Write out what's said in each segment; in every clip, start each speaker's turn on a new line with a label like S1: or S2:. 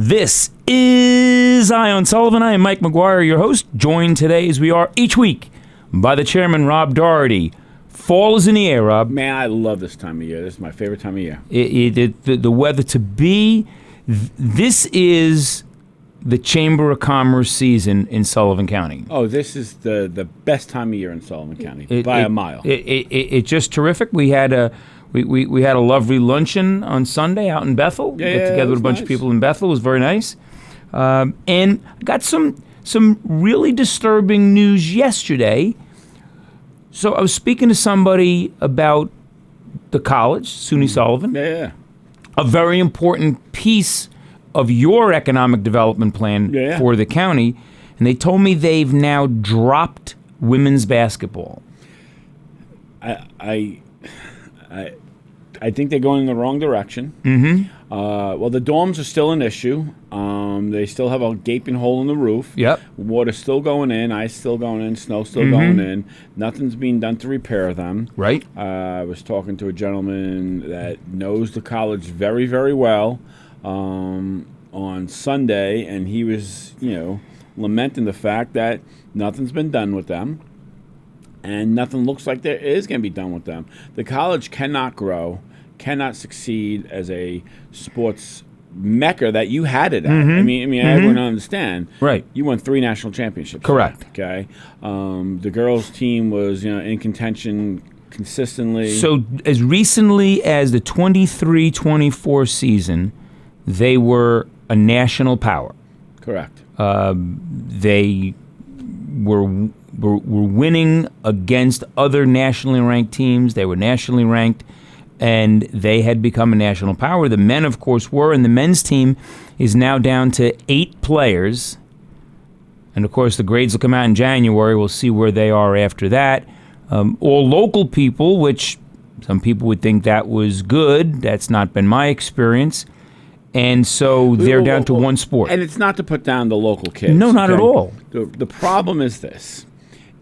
S1: This is SUNY Sullivan. I am Mike McGuire, your host, joined today as we are each week by the chairman, Rob Doherty. Fall is in the air, Rob.
S2: Man, I love this time of year. This is my favorite time of year.
S1: The weather to be. This is the Chamber of Commerce season in Sullivan County.
S2: Oh, this is the best time of year in Sullivan County by a mile.
S1: It's just terrific. We had a lovely luncheon on Sunday out in Bethel.
S2: Yeah,
S1: Got together with a bunch of people in Bethel. It was very nice. And I got some really disturbing news yesterday. So I was speaking to somebody about the college, SUNY Sullivan.
S2: Yeah.
S1: A very important piece of your economic development plan for the county. And they told me they've now dropped women's basketball.
S2: I think they're going in the wrong direction.
S1: Mm-hmm.
S2: Well, the dorms are still an issue. They still have a gaping hole in the roof.
S1: Yep.
S2: Water's still going in, ice still going in, snow still going in. Nothing's being done to repair them.
S1: Right.
S2: I was talking to a gentleman that knows the college very, very well on Sunday, and he was, lamenting the fact that nothing's been done with them. And nothing looks like there is going to be done with them. The college cannot grow, cannot succeed as a sports mecca that you had it at. I mean, everyone understand.
S1: Right.
S2: You won 3 national championships.
S1: Correct.
S2: Okay. The girls' team was, in contention consistently.
S1: So as recently as the 23-24 season, they were a national power.
S2: Correct.
S1: They were winning against other nationally ranked teams. They were nationally ranked, and they had become a national power. The men, of course, were, and the men's team is now down to 8 players. And, of course, the grades will come out in January. We'll see where they are after that. All local people, which some people would think that was good. That's not been my experience. And so they're down to one sport.
S2: And it's not to put down the local kids.
S1: No, not at all.
S2: The problem is this,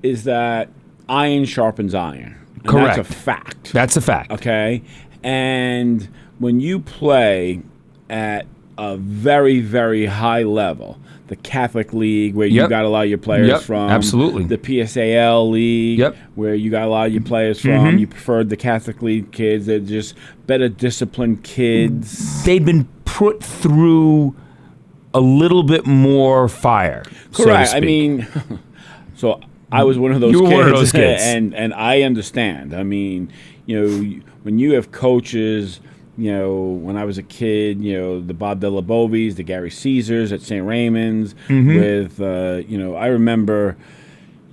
S2: is that iron sharpens iron. And
S1: Correct.
S2: That's a fact.
S1: That's a fact.
S2: Okay? And when you play at a very, very high level, the Catholic League, where you got a lot of your players from.
S1: Absolutely.
S2: The PSAL League, where you got a lot of your players from. You preferred the Catholic League kids. They're just better disciplined kids.
S1: They've been put through a little bit more fire.
S2: Correct.
S1: So to speak.
S2: I mean, so I was one of those
S1: you
S2: kids.
S1: were one of those kids.
S2: And I understand. I mean, when you have coaches, when I was a kid, the Bob Delabovis, the Gary Caesars at St. Raymond's with, I remember,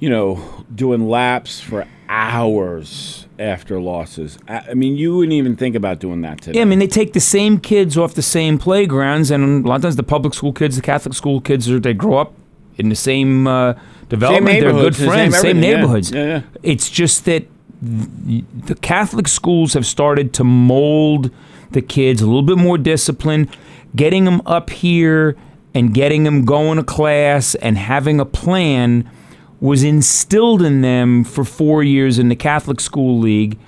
S2: doing laps for hours after losses. I mean, you wouldn't even think about doing that today.
S1: Yeah, I mean, they take the same kids off the same playgrounds, and a lot of times the public school kids, the Catholic school kids, they grow up in the same development. They're good friends, same neighborhoods.
S2: Yeah.
S1: It's just that the Catholic schools have started to mold the kids a little bit more discipline, getting them up here and getting them going to class and having a plan was instilled in them for 4 years in the Catholic School League,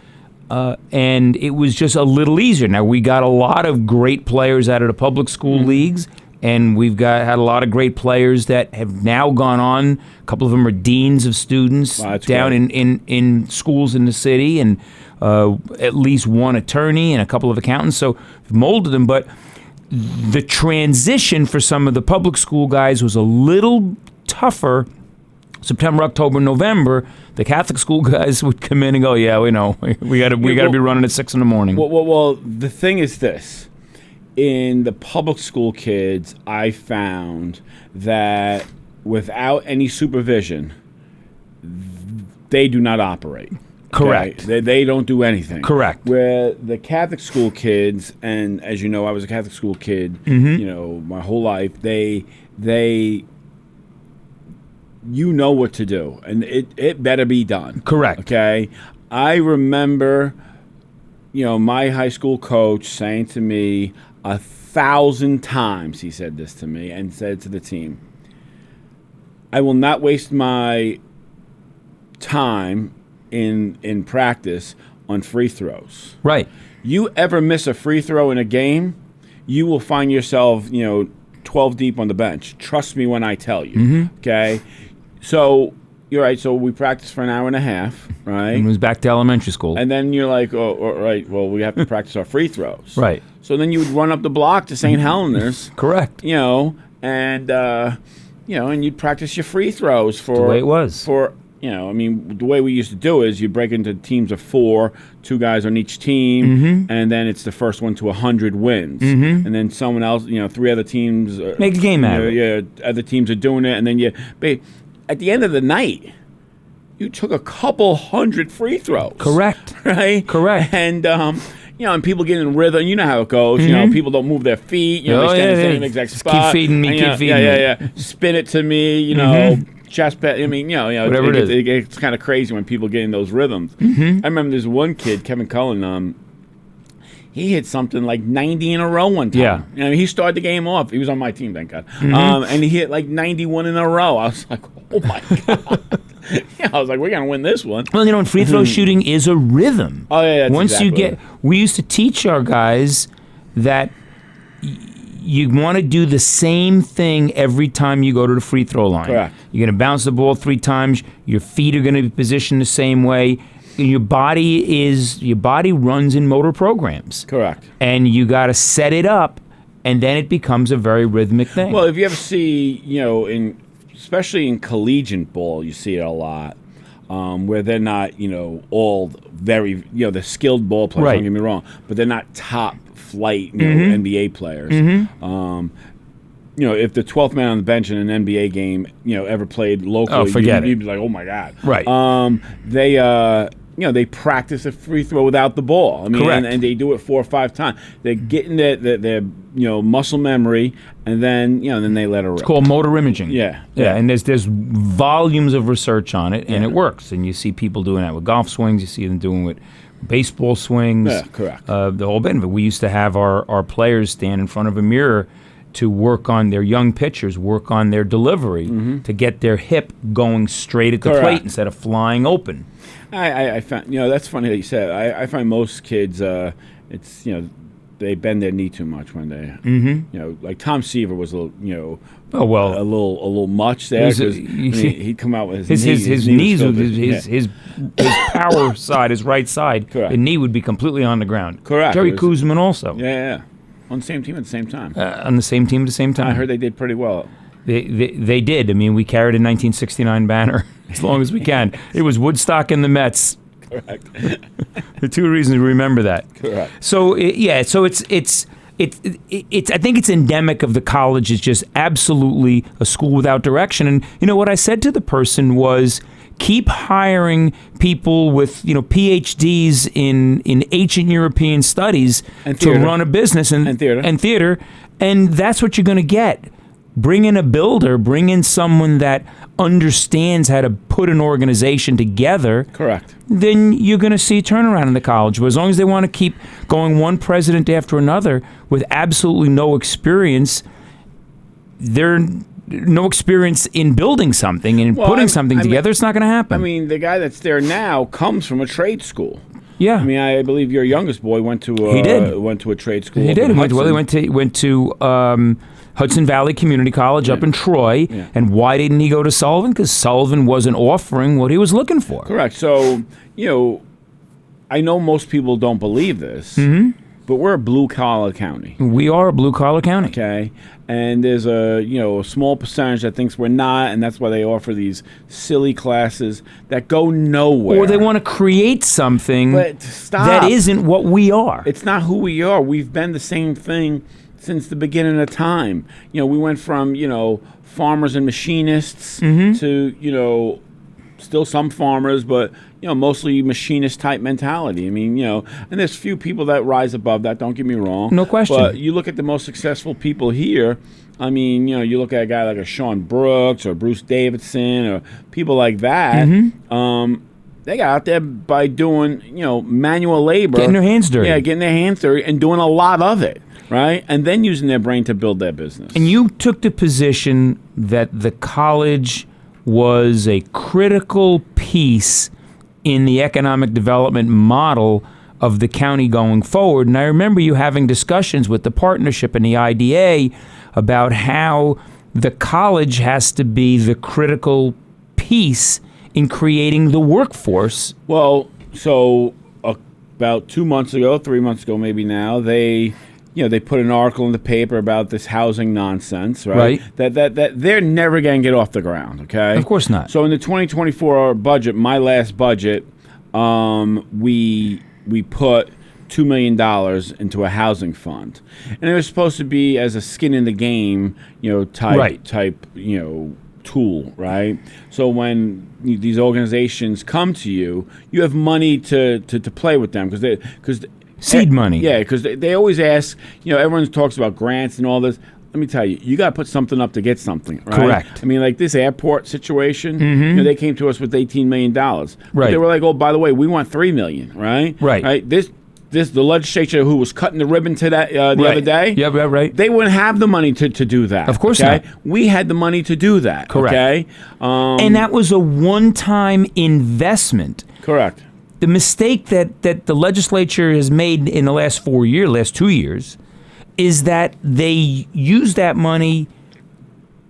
S1: and it was just a little easier. Now, we got a lot of great players out of the public school leagues, and we've had a lot of great players that have now gone on. A couple of them are deans of students down in schools in the city, and at least one attorney and a couple of accountants. So we've molded them, but the transition for some of the public school guys was a little tougher. September, October, November, the Catholic school guys would come in and go, "Yeah, we know, we got to be running at 6 a.m.
S2: Well, the thing is this: in the public school kids, I found that without any supervision, they do not operate.
S1: Correct.
S2: Okay? They don't do anything.
S1: Correct.
S2: Where the Catholic school kids, and as you know, I was a Catholic school kid, my whole life. They know what to do, and it better be done.
S1: Correct.
S2: Okay? I remember, my high school coach saying to me 1,000 times, he said this to me and said to the team, I will not waste my time in practice on free throws.
S1: Right.
S2: You ever miss a free throw in a game, you will find yourself, 12 deep on the bench. Trust me when I tell you. Okay, so you're right. So we practiced for an hour and a half, right?
S1: And it was back to elementary school.
S2: And then you're like, oh, all right. Well, we have to practice our free throws.
S1: Right.
S2: So then you would run up the block to St. Helena's.
S1: Correct.
S2: And and you'd practice your free throws for
S1: the way it was.
S2: The way we used to do is you break into teams of 4, 2 guys on each team, and then it's the first one to 100 wins. And then someone else, 3 other teams.
S1: Make a game out of it.
S2: Yeah, other teams are doing it. And then at the end of the night, you took a couple hundred free throws.
S1: Correct.
S2: Right?
S1: Correct.
S2: And, and people get in rhythm. You know how it goes. People don't move their feet. They stand in the same exact
S1: Just
S2: spot.
S1: keep feeding me, keep feeding me.
S2: Yeah. Spin it to me, chest pad.
S1: Whatever it is.
S2: It's kind of crazy when people get in those rhythms. I remember there's one kid, Kevin Cullen, he hit something like 90 in a row one time.
S1: Yeah.
S2: He started the game off. He was on my team, thank God. And he hit like 91 in a row. I was like, oh my God. I was like, we're going to win this one.
S1: Well, and free throw shooting is a rhythm.
S2: Oh, yeah, that's
S1: Once
S2: exactly
S1: you get, we used to teach our guys that you want to do the same thing every time you go to the free throw line.
S2: Correct.
S1: You're going to bounce the ball 3 times. Your feet are going to be positioned the same way. Your body runs in motor programs.
S2: Correct.
S1: And you got to set it up, and then it becomes a very rhythmic thing.
S2: Well, if you ever see, especially in collegiate ball, you see it a lot, where they're not, all very, they're skilled ball players,
S1: Right.
S2: don't get me wrong, but they're not top flight, NBA players. If the 12th man on the bench in an NBA game, ever played locally,
S1: forget it.
S2: You'd be like, oh my God.
S1: Right.
S2: They practice a free throw without the ball.
S1: Correct.
S2: And they do it 4 or 5 times. They're getting their muscle memory, and then then they let it rip.
S1: It's called motor imaging.
S2: Yeah.
S1: And there's volumes of research on it, and it works. And you see people doing that with golf swings. You see them doing it with baseball swings.
S2: Yeah, correct.
S1: The whole bit of it. We used to have our players stand in front of a mirror to work on their young pitchers, work on their delivery to get their hip going straight at the plate instead of flying open.
S2: I found, that's funny that you said. I find most kids, it's, they bend their knee too much when they, like Tom Seaver was a little, a little much there because he'd come out with his
S1: knees, his power side, his right side,
S2: Correct.
S1: the knee would be completely on the ground.
S2: Correct.
S1: Jerry Kuzman also.
S2: Yeah. On the same team at the same time.
S1: On the same team at the same time.
S2: I heard they did pretty well.
S1: They did. We carried a 1969 banner as long as we can. It was Woodstock and the Mets.
S2: Correct.
S1: The 2 reasons to remember that.
S2: Correct.
S1: So it's I think it's endemic of the college. It's just absolutely a school without direction. And what I said to the person was, keep hiring people with PhDs in ancient European studies to run a business and theater, and that's what you're going to get. Bring in a builder, bring in someone that understands how to put an organization together.
S2: Correct.
S1: Then you're going to see a turnaround in the college. But as long as they want to keep going one president after another with absolutely no experience, they're no experience in building something and putting something together, it's not going to happen.
S2: The guy that's there now comes from a trade school.
S1: Yeah.
S2: I believe your youngest boy went to a trade school.
S1: He did. He went to Hudson Valley Community College up in Troy. Yeah. And why didn't he go to Sullivan? Because Sullivan wasn't offering what he was looking for.
S2: Correct. So, I know most people don't believe this, but we're a blue-collar county.
S1: We are a blue-collar county.
S2: Okay. And there's a small percentage that thinks we're not, and that's why they offer these silly classes that go nowhere.
S1: Or they want to create something that isn't what we are.
S2: It's not who we are. We've been the same thing since the beginning of time. We went from, farmers and machinists to, still some farmers, but, mostly machinist type mentality. And there's few people that rise above that, don't get me wrong.
S1: No question.
S2: But you look at the most successful people here, you look at a guy like a Sean Brooks or Bruce Davidson or people like that, they got out there by doing, manual labor.
S1: Getting their hands dirty.
S2: Yeah, getting their hands dirty and doing a lot of it. Right? And then using their brain to build their business.
S1: And you took the position that the college was a critical piece in the economic development model of the county going forward. And I remember you having discussions with the partnership and the IDA about how the college has to be the critical piece in creating the workforce.
S2: Well, so about 2 months ago, 3 months ago maybe now, they put an article in the paper about this housing nonsense, right? That they're never going to get off the ground, okay?
S1: Of course not.
S2: So in the 2024 budget, my last budget, we put $2 million into a housing fund, and it was supposed to be as a skin in the game, type tool, right? So when these organizations come to you, you have money to play with them because
S1: seed money.
S2: Yeah, because they always ask. Everyone talks about grants and all this. Let me tell you, you got to put something up to get something, right?
S1: Correct.
S2: I mean, like this airport situation, they came to us with $18 million.
S1: Right.
S2: But they were like, oh, by the way, we want $3 million, right?
S1: Right.
S2: The legislature who was cutting the ribbon to that the other day,
S1: yeah, right.
S2: they wouldn't have the money to do that.
S1: Of course
S2: okay?
S1: not.
S2: We had the money to do that.
S1: Correct.
S2: Okay?
S1: And that was a one-time investment.
S2: Correct.
S1: The mistake that the legislature has made in the last 2 years, is that they use that money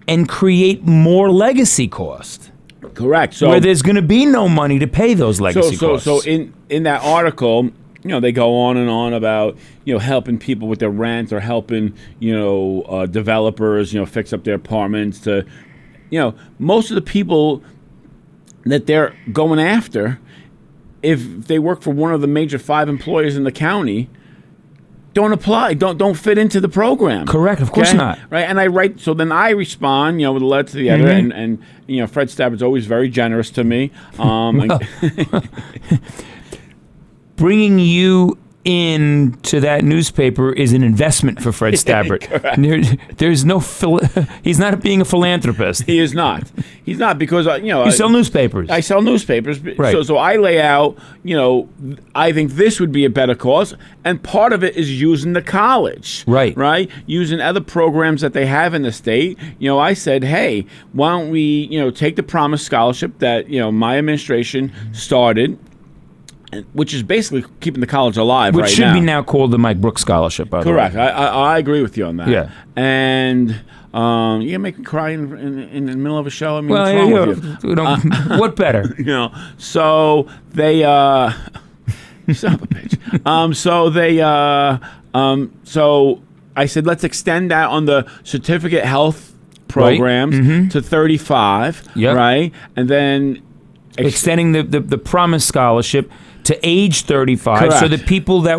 S1: and create more legacy cost.
S2: Correct. So
S1: where there's going to be no money to pay those legacy costs.
S2: So in that article, they go on and on about helping people with their rent or helping developers fix up their apartments. To most of the people that they're going after, if they work for one of the major 5 employers in the county, don't apply, don't fit into the program.
S1: Correct, of course not.
S2: Right, and then I respond, with a letter to the editor, and Fred Stabbard's always very generous to me.
S1: Bringing you into that newspaper is an investment for Fred Stabbard. There's no he's not being a philanthropist.
S2: He is not. He's not because
S1: you sell newspapers.
S2: I sell newspapers.
S1: Right.
S2: So I lay out. I think this would be a better cause, and part of it is using the college. Right. Using other programs that they have in the state. I said, hey, why don't we take the Promise Scholarship that my administration started, which is basically keeping the college alive right now.
S1: Which should be now called the Mike Brooks Scholarship, by the way.
S2: Correct. I agree with you on that.
S1: Yeah.
S2: And you gonna make me cry in the middle of a show? I mean, what's wrong with you?
S1: What better?
S2: So they son of a bitch. So I said, let's extend that on the certificate health programs to 35.
S1: Yep.
S2: Right, and then
S1: extending the Promise Scholarship to age 35.
S2: Correct.
S1: So the people that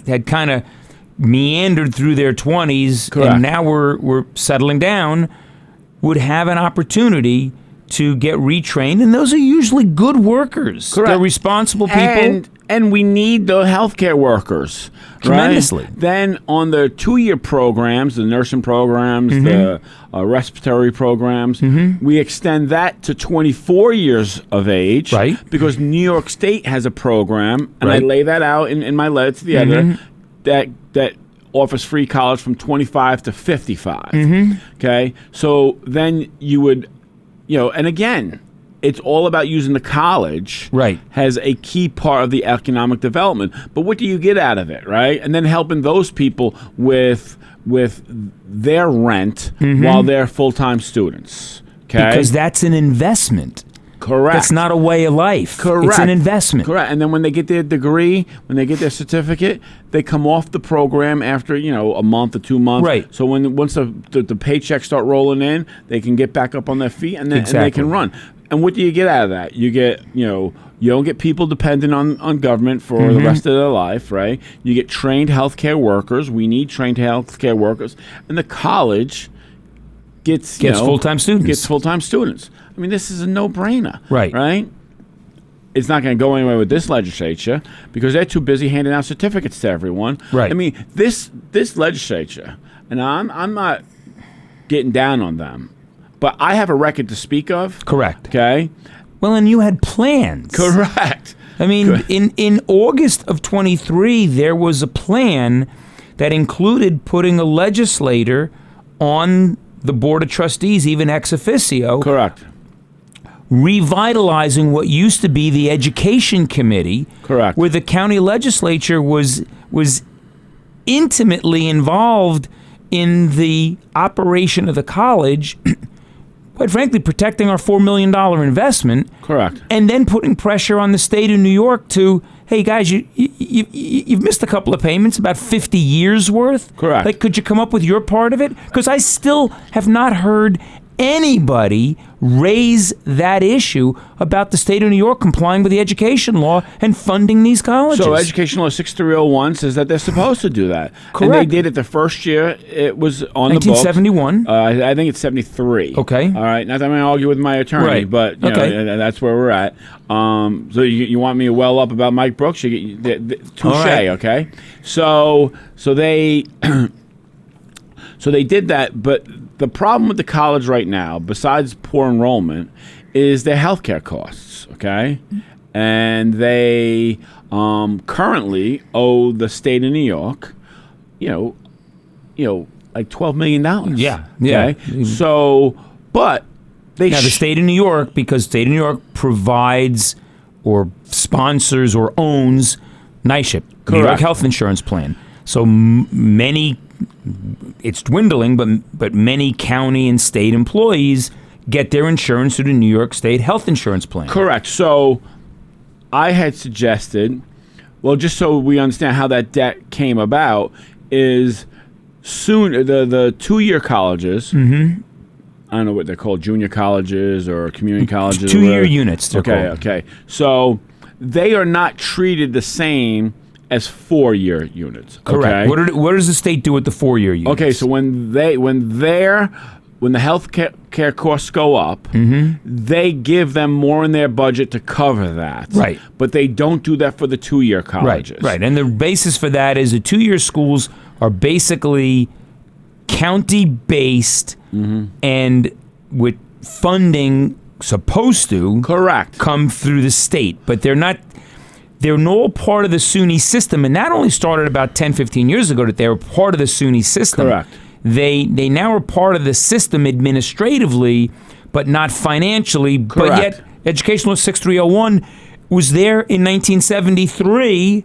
S1: had kind of meandered through their 20s
S2: Correct.
S1: and now were settling down would have an opportunity to get retrained, and those are usually good workers.
S2: Correct.
S1: They're responsible people.
S2: And we need the healthcare workers.
S1: Tremendously.
S2: Right? Then on the 2-year programs, the nursing programs, the respiratory programs, we extend that to 24 years of age.
S1: Right.
S2: Because New York State has a program, and
S1: Right.
S2: I lay that out in my letter to the editor, that offers free college from 25 to 55. Okay? So then you would, and again, it's all about using the college as a key part of the economic development. But what do you get out of it, right? And then helping those people with their rent while they're full-time students. Okay?
S1: Because that's an investment.
S2: Correct.
S1: That's not a way of life.
S2: Correct.
S1: It's an investment.
S2: Correct. And then when they get their degree, when they get their certificate, they come off the program after, a month or 2 months.
S1: Right.
S2: So once the paychecks start rolling in, they can get back up on their feet and they can run. And what do you get out of that? You get, you don't get people dependent on government for the rest of their life, right? You get trained healthcare workers. We need trained healthcare workers. And the college gets
S1: full-time students.
S2: Gets full-time students. I mean, this is a no-brainer.
S1: Right.
S2: It's not going to go anywhere with this legislature because they're too busy handing out certificates to everyone.
S1: Right.
S2: I mean, this legislature, and I'm not getting down on them, but I have a record to speak of.
S1: Correct.
S2: Okay?
S1: Well, and you had plans.
S2: Correct.
S1: I mean, in August of 23, there was a plan that included putting a legislator on the Board of Trustees, even ex officio.
S2: Correct.
S1: revitalizing what used to be the education committee.
S2: Correct.
S1: Where the county legislature was intimately involved in the operation of the college, quite frankly, protecting our $4 million investment.
S2: Correct.
S1: And then putting pressure on the state of New York to, hey, guys, you've missed a couple of payments, about 50 years worth.
S2: Correct.
S1: Like, could you come up with your part of it? Because I still have not heard anybody raise that issue about the state of New York complying with the education law and funding these colleges.
S2: So Education Law 6301 says that they're supposed to do that.
S1: Correct.
S2: And they did it the first year it was on the books.
S1: 1971.
S2: I think it's 73.
S1: Okay.
S2: All right. Not that I'm going to argue with my attorney,
S1: Right.
S2: but you know, that's where we're at. So you want me to well up about Mike Brooks? Touche,
S1: right.
S2: okay? So they so they did that, but the problem with the college right now, besides poor enrollment, is their healthcare costs, okay? And they currently owe the state of New York, you know, like $12 million.
S1: Yeah.
S2: Okay? So, but they
S1: Now, the state of New York, because state of New York provides or sponsors or owns NYSHIP, New York
S2: Correct.
S1: Health Insurance Plan. So many, it's dwindling, but many county and state employees get their insurance through the New York State Health Insurance Plan.
S2: Correct. So I had suggested, well, just so we understand how that debt came about, is soon the 2-year colleges. Mm-hmm. I don't know what they're called, junior colleges or community colleges.
S1: 2-year units, they're
S2: Okay,
S1: called.
S2: okay. So they are not treated the same as 4-year units.
S1: Correct.
S2: Okay?
S1: What does the state do with the 4-year units?
S2: Okay, so when the health care costs go up, they give them more in their budget to cover that.
S1: Right.
S2: But they don't do that for the 2-year colleges.
S1: Right. And the basis for that is the 2-year schools are basically county-based and with funding supposed to
S2: Correct.
S1: come through the state, but they're not. They're no part of the SUNY system, and that only started about 10, 15 years ago that they were part of the SUNY system.
S2: Correct.
S1: They now are part of the system administratively, but not financially. But
S2: Correct.
S1: yet, Education Law 6301 was there in 1973,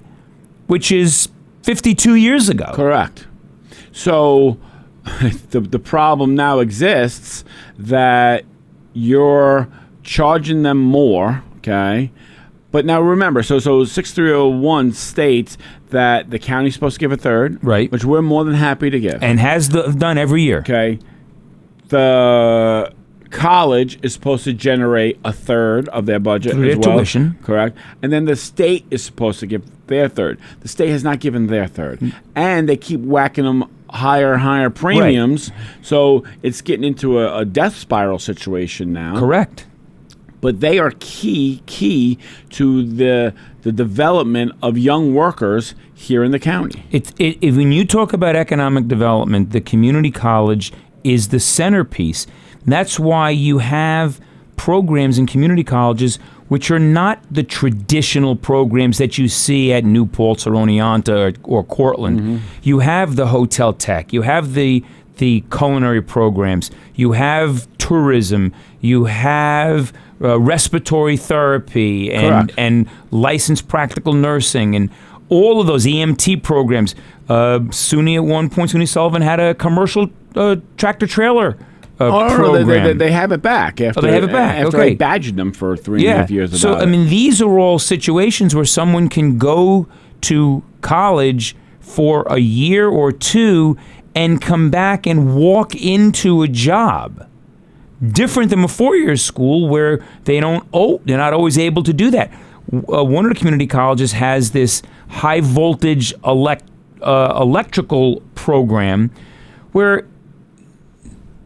S1: which is 52 years ago.
S2: Correct. So the problem now exists that you're charging them more, okay? But now remember, so 6301 states that the county's supposed to give a third,
S1: Right.
S2: which we're more than happy to give.
S1: And has done every year.
S2: Okay. The college is supposed to generate a third of their budget
S1: Through
S2: as
S1: their
S2: well.
S1: tuition.
S2: Correct. And then the state is supposed to give their third. The state has not given their third. And they keep whacking them higher and higher premiums. So it's getting into a death spiral situation now.
S1: Correct.
S2: But they are key to the development of young workers here in the county.
S1: When you talk about economic development, the community college is the centerpiece. That's why you have programs in community colleges which are not the traditional programs that you see at New Paltz or Oneonta or Cortland. You have the hotel tech. You have the culinary programs. You have tourism. You have respiratory therapy and licensed practical nursing and all of those EMT programs. SUNY at one point, SUNY Sullivan had a commercial tractor trailer program.
S2: They have it back after,
S1: they have it back.
S2: after
S1: Okay.
S2: I badgered them for 3.5 years about
S1: So,
S2: it.
S1: I mean, these are all situations where someone can go to college for a year or two and come back and walk into a job. Different than a 4-year school where they're not always able to do that. One of the community colleges has this high voltage electrical program where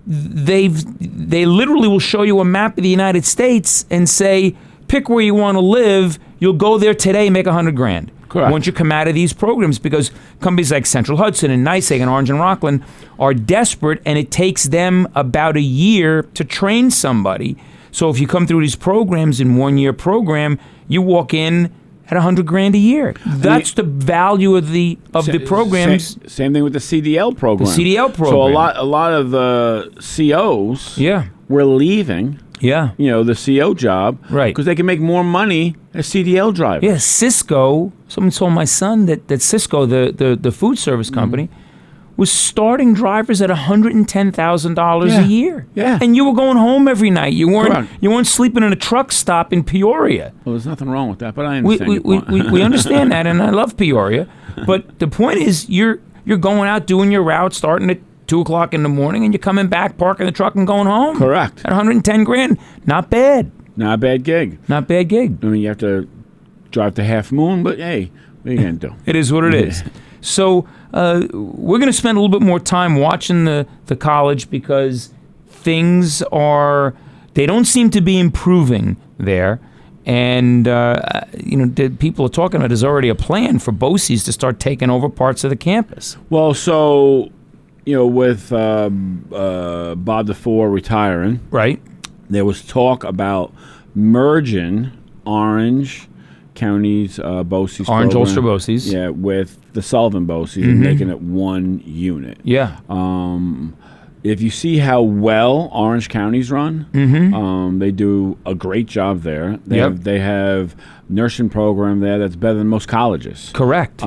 S1: they literally will show you a map of the United States and say, pick where you want to live. You'll go there today and make $100,000.
S2: Correct.
S1: Once you come out of these programs, because companies like Central Hudson and NYSEG and Orange and Rockland are desperate, and it takes them about a year to train somebody. So if you come through these programs in 1-year program, you walk in at $100,000 a year. That's the value of the programs.
S2: Same thing with the CDL program.
S1: The CDL program.
S2: So a lot of the COs
S1: Yeah.
S2: were leaving
S1: Yeah.
S2: the CO job.
S1: Right.
S2: Because they can make more money as CDL drivers.
S1: Yeah, Cisco, someone told my son that Cisco, the food service company, was starting drivers at $110,000 a year.
S2: Yeah.
S1: And you were going home every night. You
S2: Correct.
S1: weren't sleeping in a truck stop in Peoria.
S2: Well, there's nothing wrong with that, but I understand your point.
S1: We understand that, and I love Peoria. But the point is, you're going out doing your route, starting at 2:00 in the morning, and you're coming back, parking the truck, and going home.
S2: Correct.
S1: At 110 grand, not bad.
S2: Not a bad gig.
S1: Not bad gig.
S2: I mean, you have to drive to Half Moon, but hey, what are you going to do?
S1: It is what it is. So we're going to spend a little bit more time watching the college because things they don't seem to be improving there. And, people are talking about there's already a plan for BOCES to start taking over parts of the campus.
S2: Well, so, with Bob DeFore retiring,
S1: Right.
S2: there was talk about merging Orange County's BOCES
S1: Orange
S2: program,
S1: Ulster BOCES.
S2: yeah, with the Sullivan BOCES and making it one unit.
S1: Yeah.
S2: If you see how well Orange County's run, they do a great job there. They have nursing program there that's better than most colleges.
S1: Correct.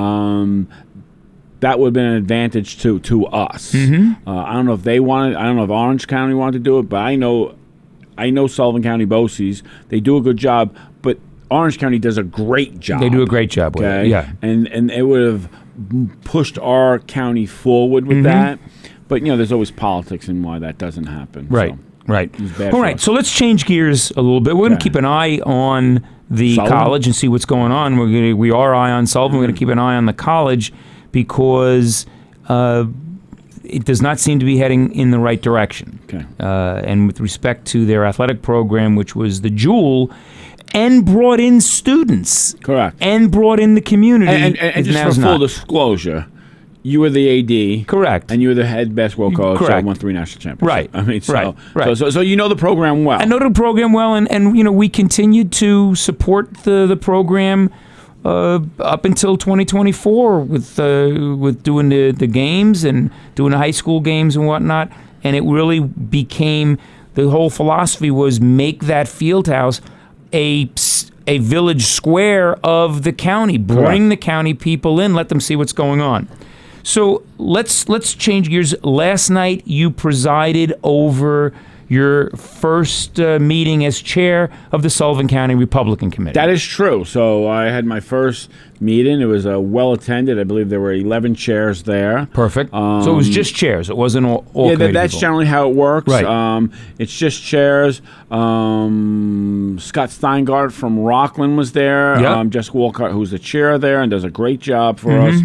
S2: That would have been an advantage to us. I don't know if they wanted. I don't know if Orange County wanted to do it, but I know Sullivan County BOCES. They do a good job, but Orange County does a great job.
S1: They do a great job with it. Yeah.
S2: And it would have pushed our county forward with that. But there's always politics in why that doesn't happen.
S1: Right.
S2: So
S1: Right.
S2: it's bad
S1: All
S2: for
S1: right.
S2: us.
S1: So let's change gears a little bit. We're going to keep an eye on the
S2: Sullivan?
S1: college and see what's going on. We are eye on Sullivan. We're going to keep an eye on the college because it does not seem to be heading in the right direction.
S2: Okay.
S1: And with respect to their athletic program, which was the jewel, and brought in students.
S2: Correct.
S1: And brought in the community.
S2: And just for full disclosure, you were the AD.
S1: Correct.
S2: And you were the head basketball coach
S1: Correct.
S2: that won 3 national championships.
S1: Right.
S2: I mean,
S1: Right.
S2: So you know the program well.
S1: I know the program well, and we continued to support the program up until 2024 with doing the games and doing the high school games and whatnot. And it really became, the whole philosophy was make that field house a village square of the county. Bring the county people in, let them see what's going on. So let's change gears. Last night you presided over your first meeting as chair of the Sullivan County Republican Committee.
S2: That is true. So I had my first meeting. It was well attended. I believe there were 11 chairs there.
S1: Perfect. So it was just chairs. It wasn't all committee
S2: that's
S1: people.
S2: generally how it works.
S1: Right.
S2: It's just chairs. Scott Steingart from Rockland was there.
S1: Yep.
S2: Jessica Walcott, who's the chair there and does a great job for us.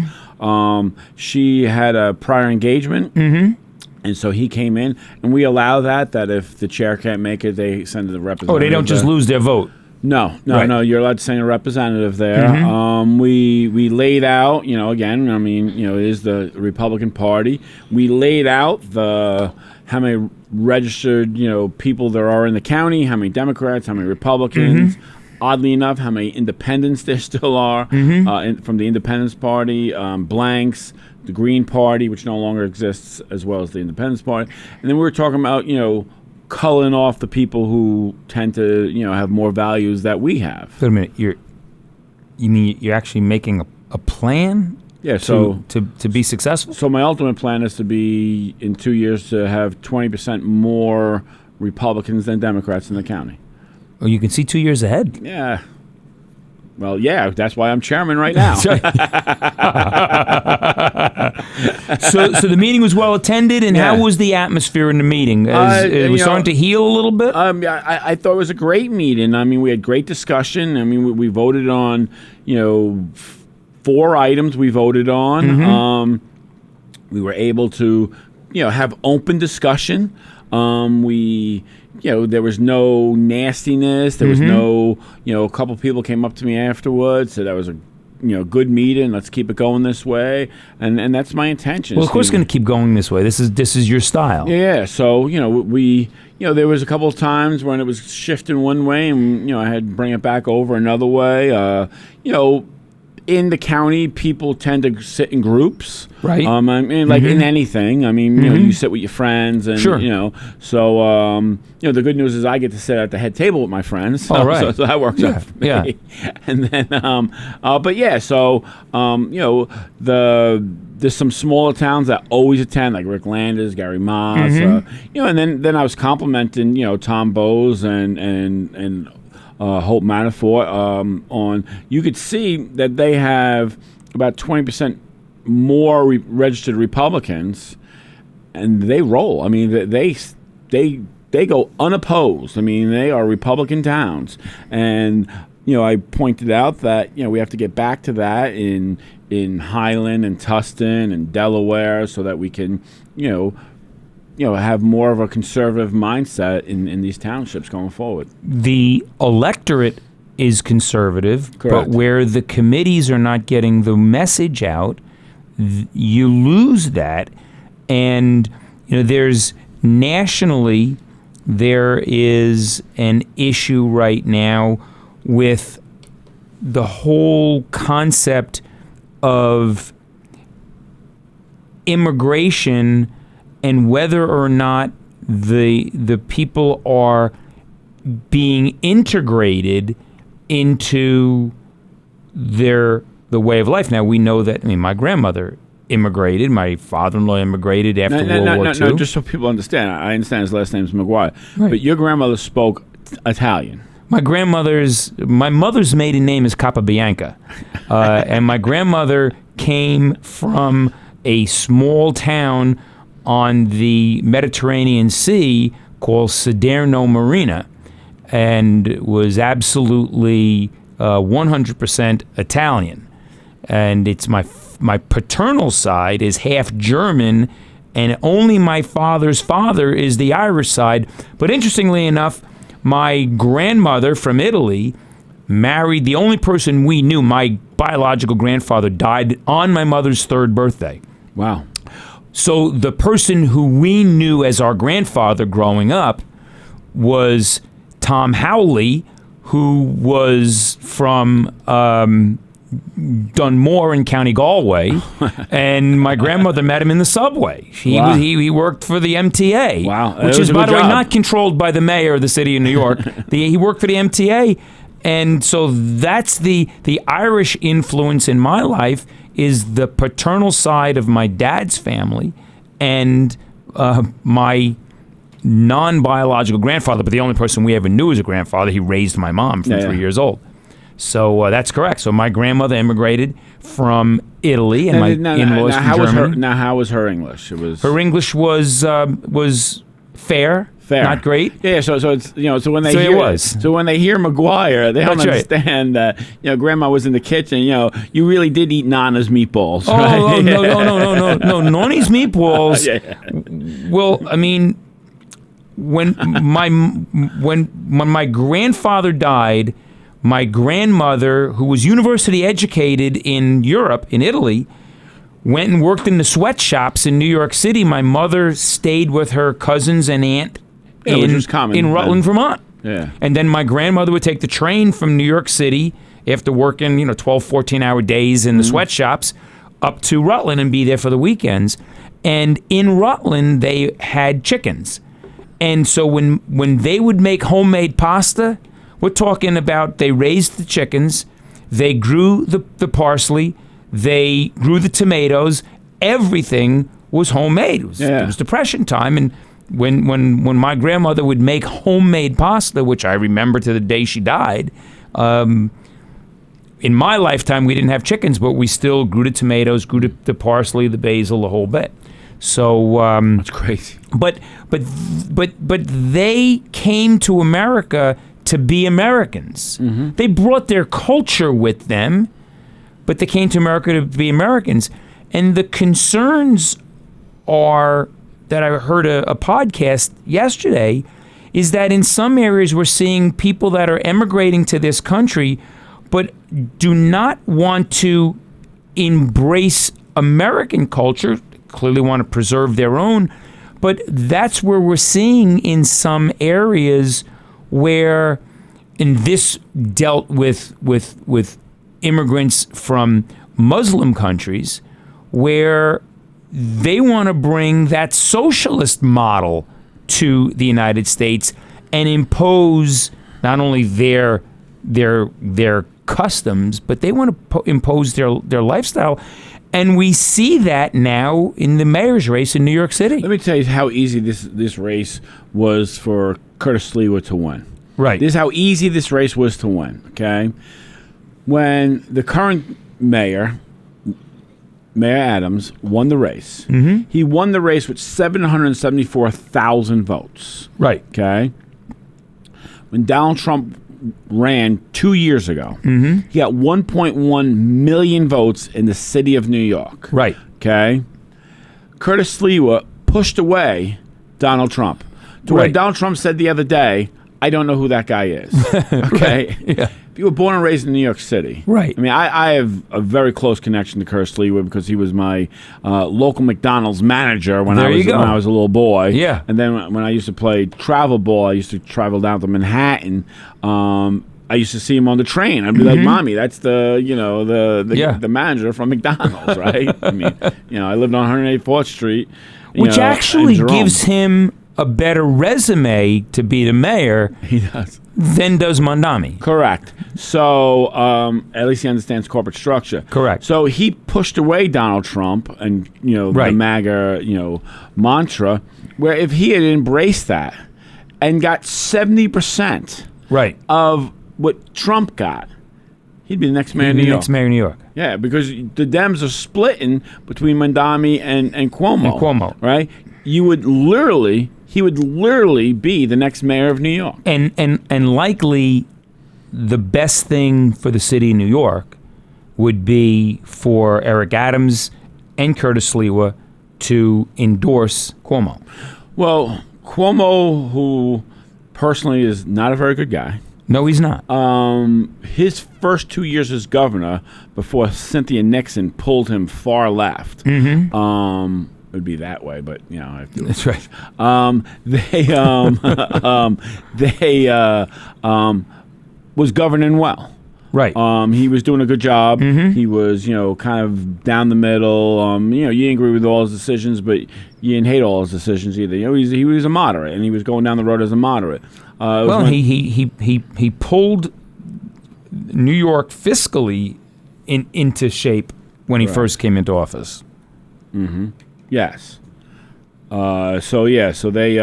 S2: She had a prior engagement. And so he came in, and we allow that if the chair can't make it, they send the representative.
S1: Oh, they don't just lose their vote.
S2: No.
S1: Right.
S2: You're allowed to send a representative there. We laid out, again, it is the Republican Party. We laid out how many registered, people there are in the county, how many Democrats, how many Republicans. Oddly enough, how many independents there still are from the Independence Party, blanks, the Green Party, which no longer exists, as well as the Independence Party. And then we were talking about, culling off the people who tend to, have more values that we have.
S1: Wait a minute. You mean you're actually making a plan?
S2: Yeah.
S1: To be successful.
S2: So my ultimate plan is to be in 2 years to have 20% more Republicans than Democrats in the county.
S1: Well, you can see 2 years ahead.
S2: Yeah. Well, yeah, that's why I'm chairman right now.
S1: So the meeting was well attended, and how was the atmosphere in the meting? It was starting to heal a little bit?
S2: I thought it was a great meeting. I mean, we had great discussion. I mean, we voted on, 4 items we voted on. We were able to, have open discussion. There was no nastiness. There was no, a couple people came up to me afterwards, said that was a, good meeting. Let's keep it going this way, and that's my intention.
S1: Well, of course, going to keep going this way. This is your style.
S2: Yeah. So we, there was a couple of times when it was shifting one way, and I had to bring it back over another way. in the county, people tend to sit in groups,
S1: Right.
S2: I mean, like in anything. I mean, you know, you sit with your friends, and
S1: Sure.
S2: you know. So, you know, the good news is I get to sit at the head table with my friends. So,
S1: Oh, right.
S2: so that works out for me.
S1: Yeah.
S2: And then, but yeah. So, you know, there's some smaller towns that always attend, like Rick Landers, Gary Moss, you know. And then I was complimenting, you know, Tom Bowes and Hope Manafort on. You could see that they have about 20% more registered Republicans, and they roll. I mean, they go unopposed. I mean, they are Republican towns, and you know, I pointed out that you know we have to get back to that in Highland and Tustin and Delaware, so that we can you know, have more of a conservative mindset in these townships going forward.
S1: The electorate is conservative,
S2: Correct.
S1: but where the committees are not getting the message out, you lose that. And you know, there's nationally there is an issue right now with the whole concept of immigration and whether or not the people are being integrated into the way of life. Now we know that. I mean, my grandmother immigrated. My father-in-law immigrated after World War II.
S2: No, just so people understand. I understand his last name's McGuire,
S1: Right.
S2: but your grandmother spoke Italian.
S1: My mother's maiden name is Capabianca, and my grandmother came from a small town on the Mediterranean Sea called Saderno Marina, and was absolutely 100% Italian. And it's my paternal side is half German, and only my father's father is the Irish side. But interestingly enough, my grandmother from Italy married the only person we knew. My biological grandfather died on my mother's 3rd birthday.
S2: Wow.
S1: So the person who we knew as our grandfather growing up was Tom Howley, who was from Dunmore in County Galway, and my grandmother met him in the subway.
S2: Wow.
S1: He worked for the MTA,
S2: Wow. That
S1: which
S2: was
S1: is,
S2: a
S1: by
S2: good
S1: the way,
S2: job.
S1: not controlled by the mayor of the city of New York. He worked for the MTA, and so that's the Irish influence in my life is the paternal side of my dad's family, and my non-biological grandfather, but the only person we ever knew as a grandfather. He raised my mom from 3 years old. So that's correct. So my grandmother immigrated from Italy, and my in-laws from Germany.
S2: How was her English?
S1: Her English was fair, not great.
S2: Yeah, so it's so when they
S1: So it
S2: hear
S1: was.
S2: so when they hear McGuire, they don't
S1: That's right.
S2: understand that Grandma was in the kitchen. You really did eat Nana's meatballs.
S1: Oh,
S2: right?
S1: oh no, Nonnie's meatballs.
S2: Yeah.
S1: Well, I mean, when my grandfather died, my grandmother, who was university educated in Europe, in Italy, went and worked in the sweatshops in New York City. My mother stayed with her cousins and aunt
S2: which was common
S1: in
S2: then.
S1: Rutland, Vermont.
S2: Yeah.
S1: And then my grandmother would take the train from New York City after working 12, 14-hour days in the sweatshops up to Rutland and be there for the weekends. And in Rutland, they had chickens. And so when they would make homemade pasta, we're talking about they raised the chickens, they grew the parsley, they grew the tomatoes, everything was homemade. It was Depression time, and when my grandmother would make homemade pasta, which I remember to the day she died, in my lifetime we didn't have chickens, but we still grew the tomatoes, grew the parsley, the basil, the whole bit. So
S2: That's crazy.
S1: But they came to America to be Americans.
S2: Mm-hmm.
S1: They brought their culture with them, but they came to America to be Americans. And the concerns are that I heard a podcast yesterday is that in some areas we're seeing people that are emigrating to this country but do not want to embrace American culture, clearly want to preserve their own, but that's where we're seeing in some areas where, and this dealt with immigrants from Muslim countries where they want to bring that socialist model to the United States and impose not only their customs, but they want to impose their lifestyle. And we see that now in the mayor's race in New York City.
S2: Let me tell you how easy this race was for Curtis Sliwa to win.
S1: Right.
S2: This is how easy this race was to win, okay? When the current mayor, Mayor Adams, won the race, he won the race with 774,000 votes.
S1: Right.
S2: Okay? When Donald Trump ran 2 years ago, he got 1.1 million votes in the city of New York.
S1: Right.
S2: Okay? Curtis Sliwa pushed away Donald Trump. To where Donald Trump said the other day, I don't know who that guy is. Okay?
S1: Right. Yeah.
S2: If you were born and raised in New York City.
S1: Right.
S2: I mean, I have a very close connection to Curtis Sliwa because he was my local McDonald's manager when I was a little boy.
S1: Yeah.
S2: And then when I used to play travel ball, I used to travel down to Manhattan. I used to see him on the train. I'd be like, "Mommy, that's the manager from McDonald's, right?" I mean, I lived on 184th Street,
S1: which actually gives him a better resume to be the mayor.
S2: He does.
S1: Than does Mondami.
S2: Correct. So at least he understands corporate structure.
S1: Correct.
S2: So he pushed away Donald Trump and the MAGA mantra, where if he had embraced that and got 70% of what Trump got, he'd be the next mayor of New York.
S1: Next mayor of New York.
S2: Yeah, because the Dems are splitting between Mondami and Cuomo. Right? He would literally be the next mayor of New York.
S1: And likely the best thing for the city of New York would be for Eric Adams and Curtis Sliwa to endorse Cuomo.
S2: Well, Cuomo, who personally is not a very good guy.
S1: No, he's not.
S2: His first 2 years as governor, before Cynthia Nixon pulled him far left, it would be that way, but I have to.
S1: That's right.
S2: They was governing well.
S1: Right.
S2: He was doing a good job. He was, kind of down the middle. You didn't agree with all his decisions, but you didn't hate all his decisions either. He was a moderate, and he was going down the road as a moderate.
S1: He pulled New York fiscally into shape when he first came into office.
S2: Yes. So they,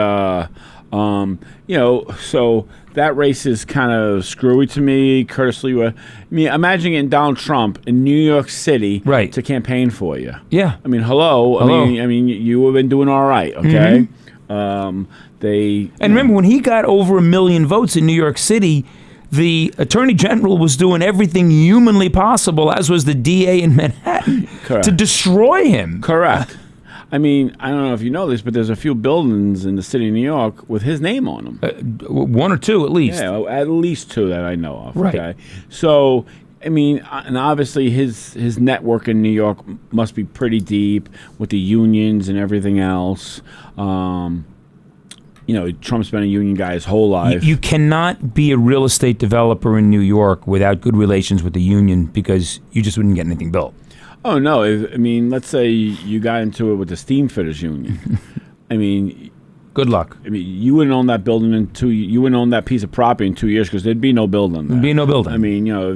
S2: so that race is kind of screwy to me. Curtis Sliwa. I mean, imagine getting Donald Trump in New York City to campaign for you.
S1: Yeah.
S2: I mean, hello. I mean, you have been doing all right. Okay.
S1: Remember when he got over 1 million votes in New York City, the Attorney General was doing everything humanly possible, as was the DA in Manhattan, to destroy him.
S2: Correct. I mean, I don't know if you know this, but there's a few buildings in the city of New York with his name on them.
S1: One or two, at least.
S2: Yeah, at least two that I know of.
S1: Right.
S2: Okay? So, I mean, and obviously his network in New York must be pretty deep with the unions and everything else. Trump's been a union guy his whole life.
S1: You cannot be a real estate developer in New York without good relations with the union, because you just wouldn't get anything built.
S2: Oh, no. Let's say you got into it with the steam fitters union.
S1: Good luck.
S2: You wouldn't own that building you wouldn't own that piece of property in 2 years, because there'd be no building there.
S1: There'd be no building.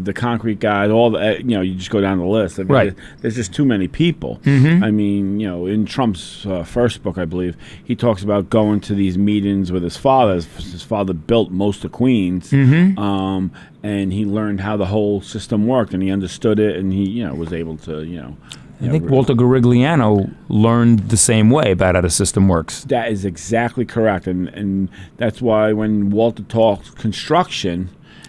S2: The concrete guys, all the, you just go down the list. There's just too many people. In Trump's first book, I believe, he talks about going to these meetings with his father. His father built most of Queens, and he learned how the whole system worked, and he understood it, and he, was able to,
S1: I think Walter Garigliano learned the same way about how the system works.
S2: That is exactly correct, and that's why when Walter talks construction,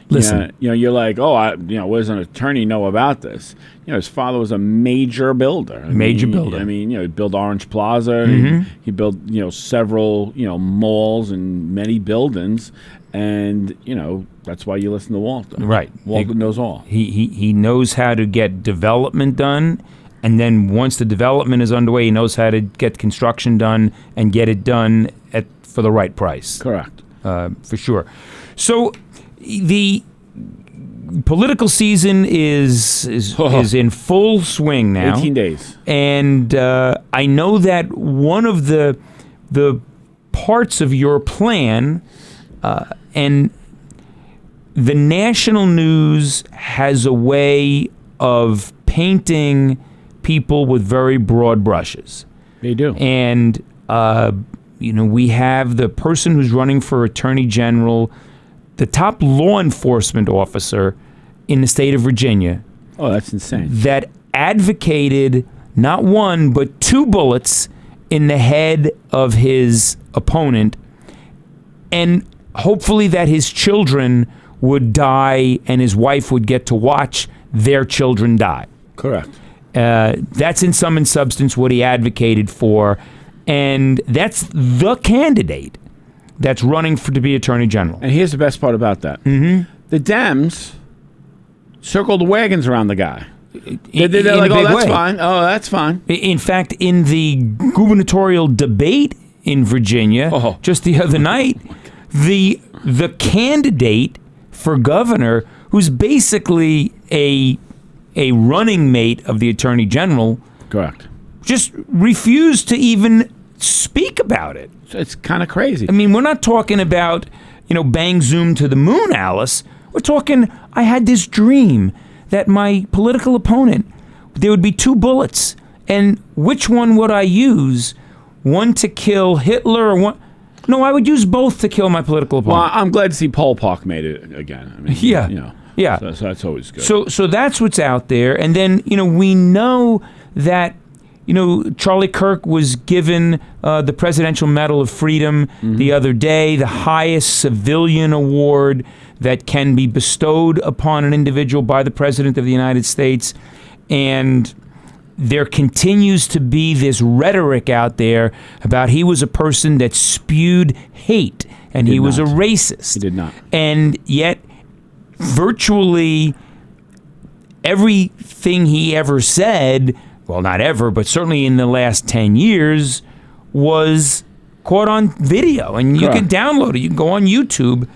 S1: listen,
S2: you're like, what does an attorney know about this? His father was a major builder. He built Orange Plaza. He built several malls and many buildings, and that's why you listen to Walter.
S1: Right,
S2: Walter knows all.
S1: He knows how to get development done. And then once the development is underway, he knows how to get construction done and get it done for the right price.
S2: Correct.
S1: For sure. So the political season is in full swing now.
S2: 18 days.
S1: And I know that one of the parts of your plan, and the national news has a way of painting people with very broad brushes.
S2: They do.
S1: And, we have the person who's running for attorney general, the top law enforcement officer in the state of Virginia.
S2: Oh, that's insane.
S1: That advocated not one, but 2 bullets in the head of his opponent, and hopefully that his children would die and his wife would get to watch their children die.
S2: Correct.
S1: That's in sum and substance what he advocated for, and that's the candidate that's running to be attorney general.
S2: And here's the best part about that.
S1: Mm-hmm.
S2: The Dems circled the wagons around the guy. They're
S1: In
S2: like,
S1: a
S2: oh,
S1: big
S2: that's
S1: way.
S2: fine. Oh, that's fine.
S1: In fact, in the gubernatorial debate in Virginia, just the other night, the candidate for governor, who's basically a running mate of the attorney general,
S2: Correct.
S1: just refused to even speak about it.
S2: So it's kind of crazy.
S1: I mean, we're not talking about, bang zoom to the moon, Alice. We're talking, I had this dream that my political opponent, there would be 2 bullets, and which one would I use? One to kill Hitler or one? No, I would use both to kill my political opponent.
S2: Well, I'm glad to see Pol Pot made it again. I mean,
S1: Yeah. Yeah.
S2: So that's always good.
S1: So that's what's out there. And then, we know that, Charlie Kirk was given the Presidential Medal of Freedom the other day, the highest civilian award that can be bestowed upon an individual by the President of the United States. And there continues to be this rhetoric out there about he was a person that spewed hate and he was a racist.
S2: He did not.
S1: And yet, virtually everything he ever said, well, not ever, but certainly in the last 10 years, was caught on video. And you can download it. You can go on YouTube.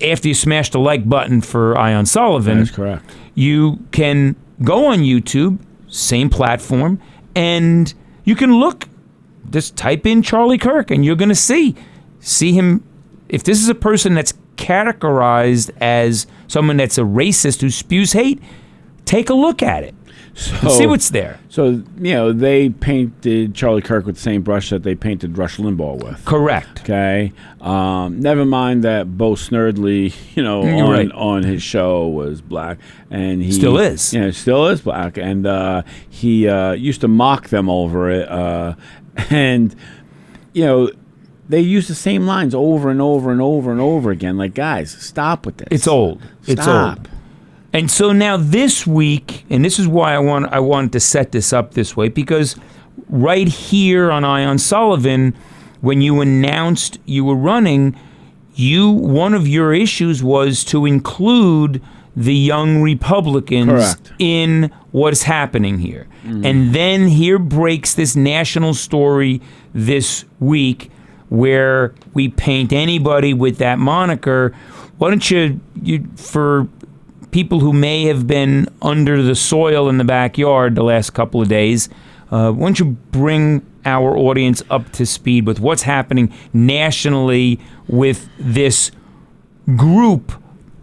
S1: After you smash the like button for Ion Sullivan,
S2: That's correct.
S1: You can go on YouTube, same platform, and you can look, just type in Charlie Kirk, and you're going to see him. If this is a person that's categorized as someone that's a racist who spews hate, take a look at it. And see what's there.
S2: So, they painted Charlie Kirk with the same brush that they painted Rush Limbaugh with.
S1: Correct.
S2: Okay. Never mind that Bo Snerdley, on his show was black, and he
S1: Still is.
S2: Still is black, and he used to mock them over it, and they use the same lines over and over and over and over again. Like, guys, stop with this.
S1: It's old. It's old. And so now this week, and this is why I wanted to set this up this way, because right here on Ion Sullivan, when you announced you were running, one of your issues was to include the young Republicans in what's happening here. And then here breaks this national story this week where we paint anybody with that moniker. Why don't you for people who may have been under the soil in the backyard the last couple of days, why don't you bring our audience up to speed with what's happening nationally with this group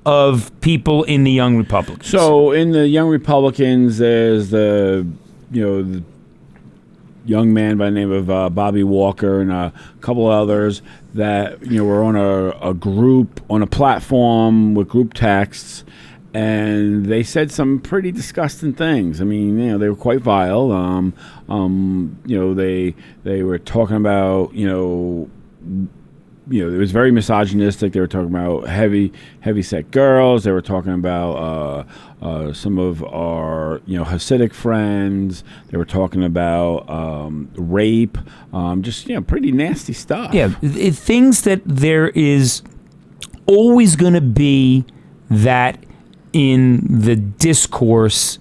S1: of people in the Young Republicans?
S2: So in the Young Republicans, there's the young man by the name of Bobby Walker and a couple others that were on a group, on a platform with group texts. And they said some pretty disgusting things. I mean, they were quite vile. They were talking about, it was very misogynistic. They were talking about heavy-set girls. They were talking about some of our, Hasidic friends. They were talking about rape. Just, pretty nasty stuff.
S1: Yeah, things that there is always going to be that in the discourse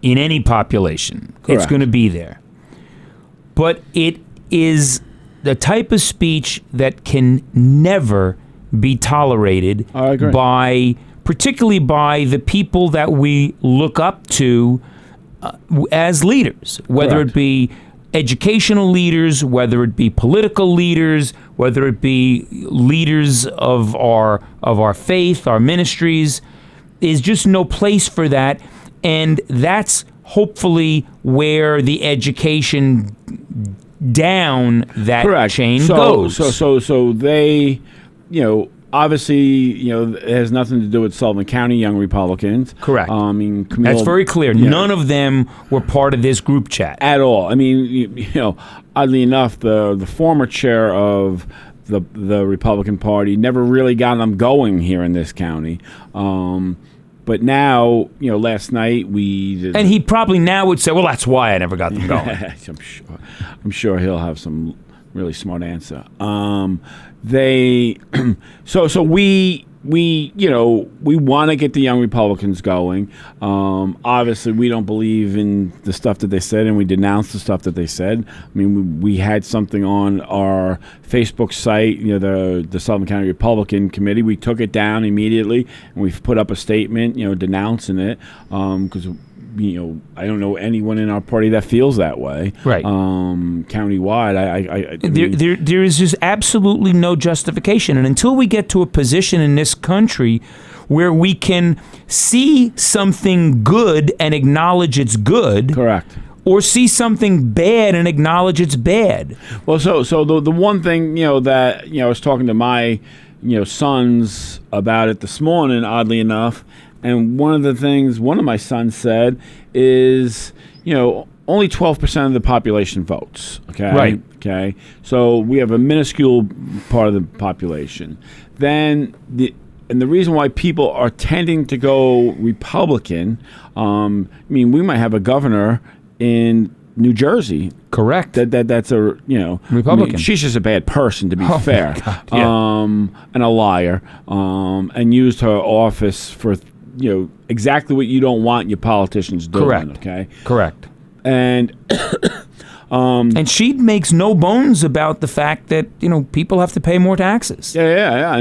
S1: in any population.
S2: Correct.
S1: It's going to be there. But it is the type of speech that can never be tolerated
S2: I agree.
S1: by particularly by the people that we look up to as leaders, whether
S2: Correct.
S1: it be educational leaders, whether it be political leaders, whether it be leaders of our faith, our ministries. There's just no place for that, and that's hopefully where the education down that
S2: Correct.
S1: chain
S2: goes.
S1: goes.
S2: So they, obviously, it has nothing to do with Sullivan County Young Republicans.
S1: Correct.
S2: I mean, Camille,
S1: That's very clear.
S2: you know,
S1: None of them were part of this group chat.
S2: at all. I mean, oddly enough, the former chair of the Republican Party never really got them going here in this county. But now, last night
S1: And he probably now would say, well, that's why I never got them going.
S2: I'm sure he'll have some really smart answer. So we want to get the young Republicans going. Obviously, we don't believe in the stuff that they said, and we denounce the stuff that they said. I mean, we had something on our Facebook site, the Sullivan County Republican Committee. We took it down immediately, and we've put up a statement, denouncing it, because I don't know anyone in our party that feels that way.
S1: Right.
S2: Countywide, I mean,
S1: There is just absolutely no justification. And until we get to a position in this country where we can see something good and acknowledge it's good,
S2: correct.
S1: or see something bad and acknowledge it's bad.
S2: Well, so the one thing that I was talking to my sons about it this morning, oddly enough, and one of the things one of my sons said is only 12% of the population votes. Okay.
S1: Right.
S2: Okay. So we have a minuscule part of the population. Then the reason why people are tending to go Republican, we might have a governor in New Jersey.
S1: Correct.
S2: That's a
S1: Republican.
S2: she's just a bad person, to be
S1: Oh,
S2: fair,
S1: my God, yeah.
S2: and a liar, and used her office for exactly what you don't want your politicians doing.
S1: Correct.
S2: Okay.
S1: Correct.
S2: And
S1: And she makes no bones about the fact that people have to pay more taxes.
S2: yeah,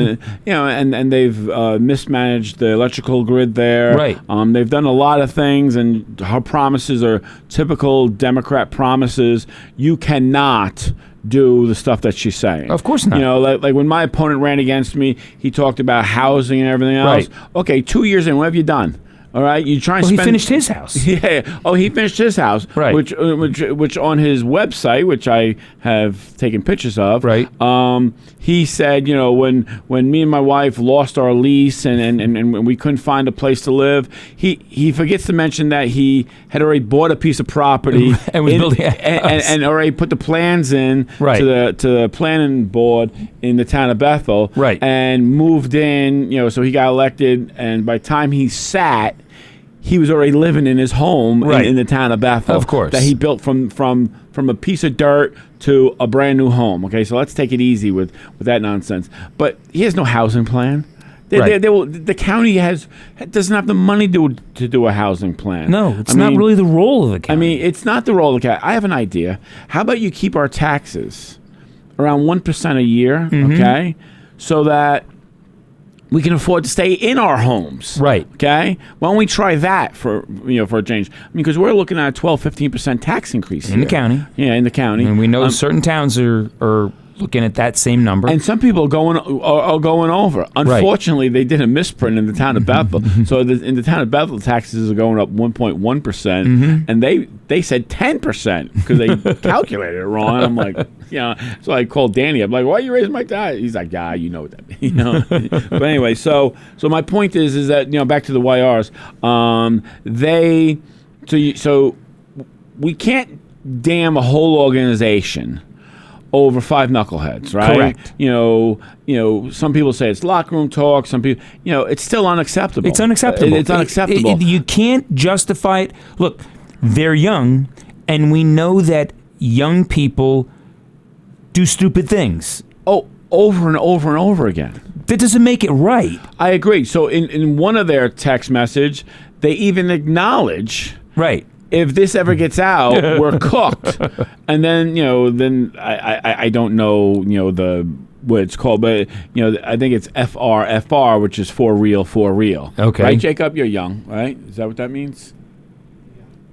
S2: and they've mismanaged the electrical grid there.
S1: Right.
S2: They've done a lot of things, and her promises are typical Democrat promises. You cannot do the stuff that she's saying.
S1: Of course not.
S2: Like when my opponent ran against me, he talked about housing and everything else.
S1: Right.
S2: Okay, 2 years in, what have you done? All right, you try and
S1: Well,
S2: spend.
S1: he finished his house.
S2: Yeah. Oh, he finished his house.
S1: Right.
S2: Which on his website, which I have taken pictures of.
S1: Right.
S2: He said, when me and my wife lost our lease and we couldn't find a place to live, he forgets to mention that he had already bought a piece of property
S1: And was building a house.
S2: and already put the plans in
S1: Right.
S2: to the planning board in the town of Bethel.
S1: Right.
S2: And moved in. So he got elected, and by the time he sat, he was already living in his home
S1: Right.
S2: in the town of Bethel.
S1: Of course.
S2: That he built from a piece of dirt to a brand new home. Okay, so let's take it easy with that nonsense. But he has no housing plan.
S1: Right.
S2: The county doesn't have the money to do a housing plan.
S1: No, it's not really the role of the county.
S2: I mean, it's not the role of the county. I have an idea. How about you keep our taxes around 1% a year, okay, so that we can afford to stay in our homes.
S1: Right.
S2: Okay? Why don't we try that for a change? because we're looking at a 12-15% tax increase
S1: In the county.
S2: Yeah, in the county.
S1: And we know certain towns are looking at that same number.
S2: And some people are going over. Unfortunately, they did a misprint in the town of Bethel. So in the town of Bethel, taxes are going up 1.1%, and they said 10% because they calculated it wrong. And I'm like, so I called Danny. I'm like, why are you raising my tax? He's like, yeah, you know what that means. But anyway, so my point is that back to the YRs, so we can't damn a whole organization over five knuckleheads, right?
S1: Correct.
S2: Some people say it's locker room talk. Some people, it's still unacceptable.
S1: It's unacceptable.
S2: It's unacceptable.
S1: You can't justify it. Look, they're young, and we know that young people do stupid things.
S2: Oh, over and over and over again.
S1: That doesn't make it right.
S2: I agree. So in one of their text message, they even acknowledge,
S1: Right.
S2: if this ever gets out, we're cooked. And then, then I don't know, what it's called, but I think it's FR, which is for real, for real.
S1: Okay.
S2: Right, Jacob? You're young, right? Is that what that means?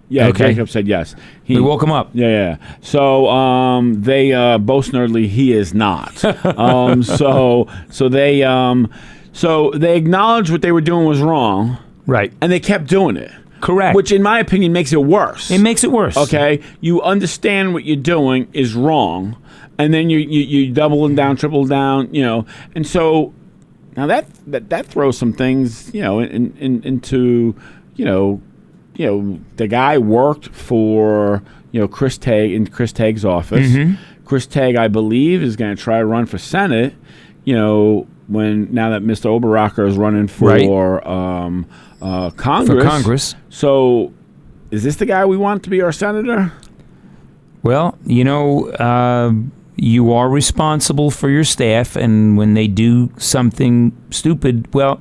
S2: Yeah,
S1: Okay.
S2: Jacob said yes.
S1: We woke him up.
S2: Yeah. So they boast nerdly. He is not. So they acknowledged what they were doing was wrong,
S1: Right.
S2: and they kept doing it.
S1: Correct.
S2: Which, in my opinion, makes it worse.
S1: It makes it worse.
S2: Okay, you understand what you're doing is wrong, and then you double down, triple down, and so now that throws some things, into the guy worked for Chris Tague in Chris Tague's office.
S1: Mm-hmm.
S2: Chris Tague, I believe, is going to try to run for Senate. Now that Mr. Oberacker is running for Congress.
S1: For Congress.
S2: So, is this the guy we want to be our senator?
S1: Well, you are responsible for your staff, and when they do something stupid, well,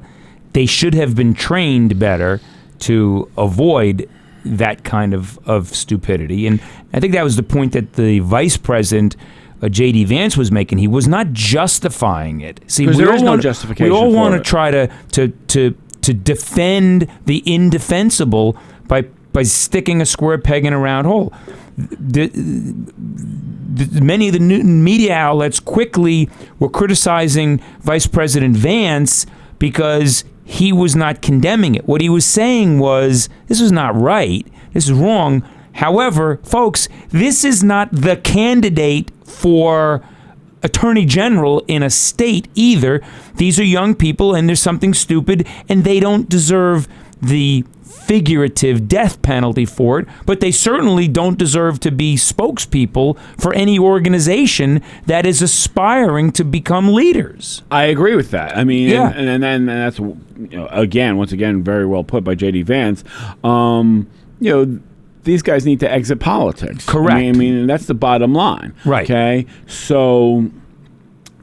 S1: they should have been trained better to avoid that kind of stupidity. And I think that was the point that the vice president, J.D. Vance, was making. He was not justifying it. See,
S2: there is no justification.
S1: We all want
S2: for
S1: to try to defend the indefensible by sticking a square peg in a round hole. Many of the new media outlets quickly were criticizing Vice President Vance because he was not condemning it. What he was saying was, this is not right, this is wrong. However, folks, this is not the candidate for attorney general in a state either. These are young people, and there's something stupid, and they don't deserve the figurative death penalty for it, but they certainly don't deserve to be spokespeople for any organization that is aspiring to become leaders.
S2: I agree with that. I mean,
S1: yeah.
S2: and that's once again, very well put by J.D. Vance. These guys need to exit politics.
S1: Correct.
S2: I mean, that's the bottom line.
S1: Right.
S2: Okay. So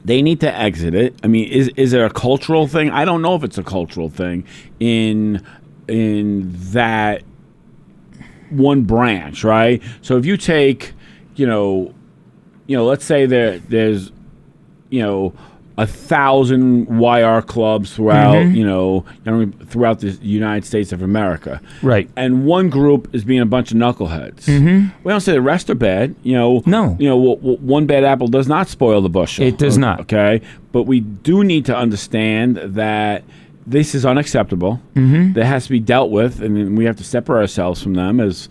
S2: they need to exit it. I mean, is it a cultural thing? I don't know if it's a cultural thing in that one branch, right? So if you take, let's say there's 1,000 YR clubs throughout, throughout the United States of America.
S1: Right.
S2: And one group is being a bunch of knuckleheads.
S1: Mm-hmm.
S2: We don't say the rest are bad.
S1: No.
S2: One bad apple does not spoil the bushel.
S1: It does not.
S2: Okay. But we do need to understand that this is unacceptable.
S1: Mm-hmm.
S2: That has to be dealt with, and then we have to separate ourselves from them as,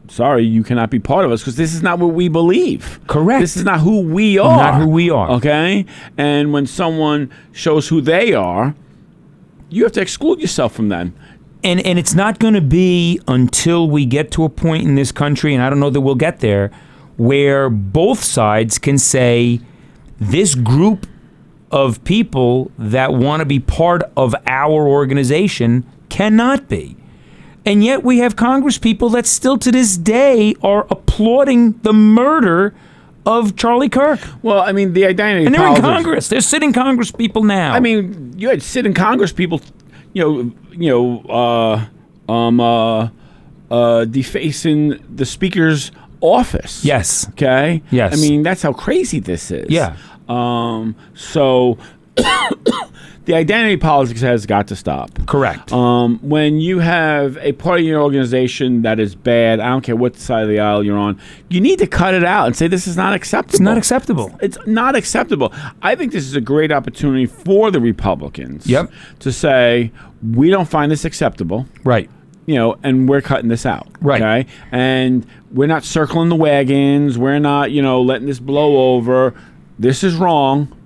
S2: sorry, you cannot be part of us because this is not what we believe.
S1: Correct.
S2: This is not who we are.
S1: Not who we are.
S2: Okay? And when someone shows who they are, you have to exclude yourself from them.
S1: And it's not going to be until we get to a point in this country, and I don't know that we'll get there, where both sides can say, this group of people that want to be part of our organization cannot be. And yet we have Congress people that still to this day are applauding the murder of Charlie Kirk.
S2: Well, I mean, the identity
S1: and they're
S2: politics.
S1: in Congress. They're sitting Congress people now.
S2: I mean, you had sitting Congress people, defacing the speaker's office.
S1: Yes.
S2: Okay.
S1: Yes.
S2: I mean, that's how crazy this is.
S1: Yeah.
S2: So the identity politics has got to stop.
S1: Correct.
S2: When you have a part of your organization that is bad, I don't care what side of the aisle you're on, you need to cut it out and say this is not acceptable.
S1: It's not acceptable.
S2: It's not acceptable. I think this is a great opportunity for the Republicans to say, we don't find this acceptable.
S1: Right.
S2: And we're cutting this out.
S1: Right.
S2: Okay? And we're not circling the wagons. We're not, letting this blow over. This is wrong.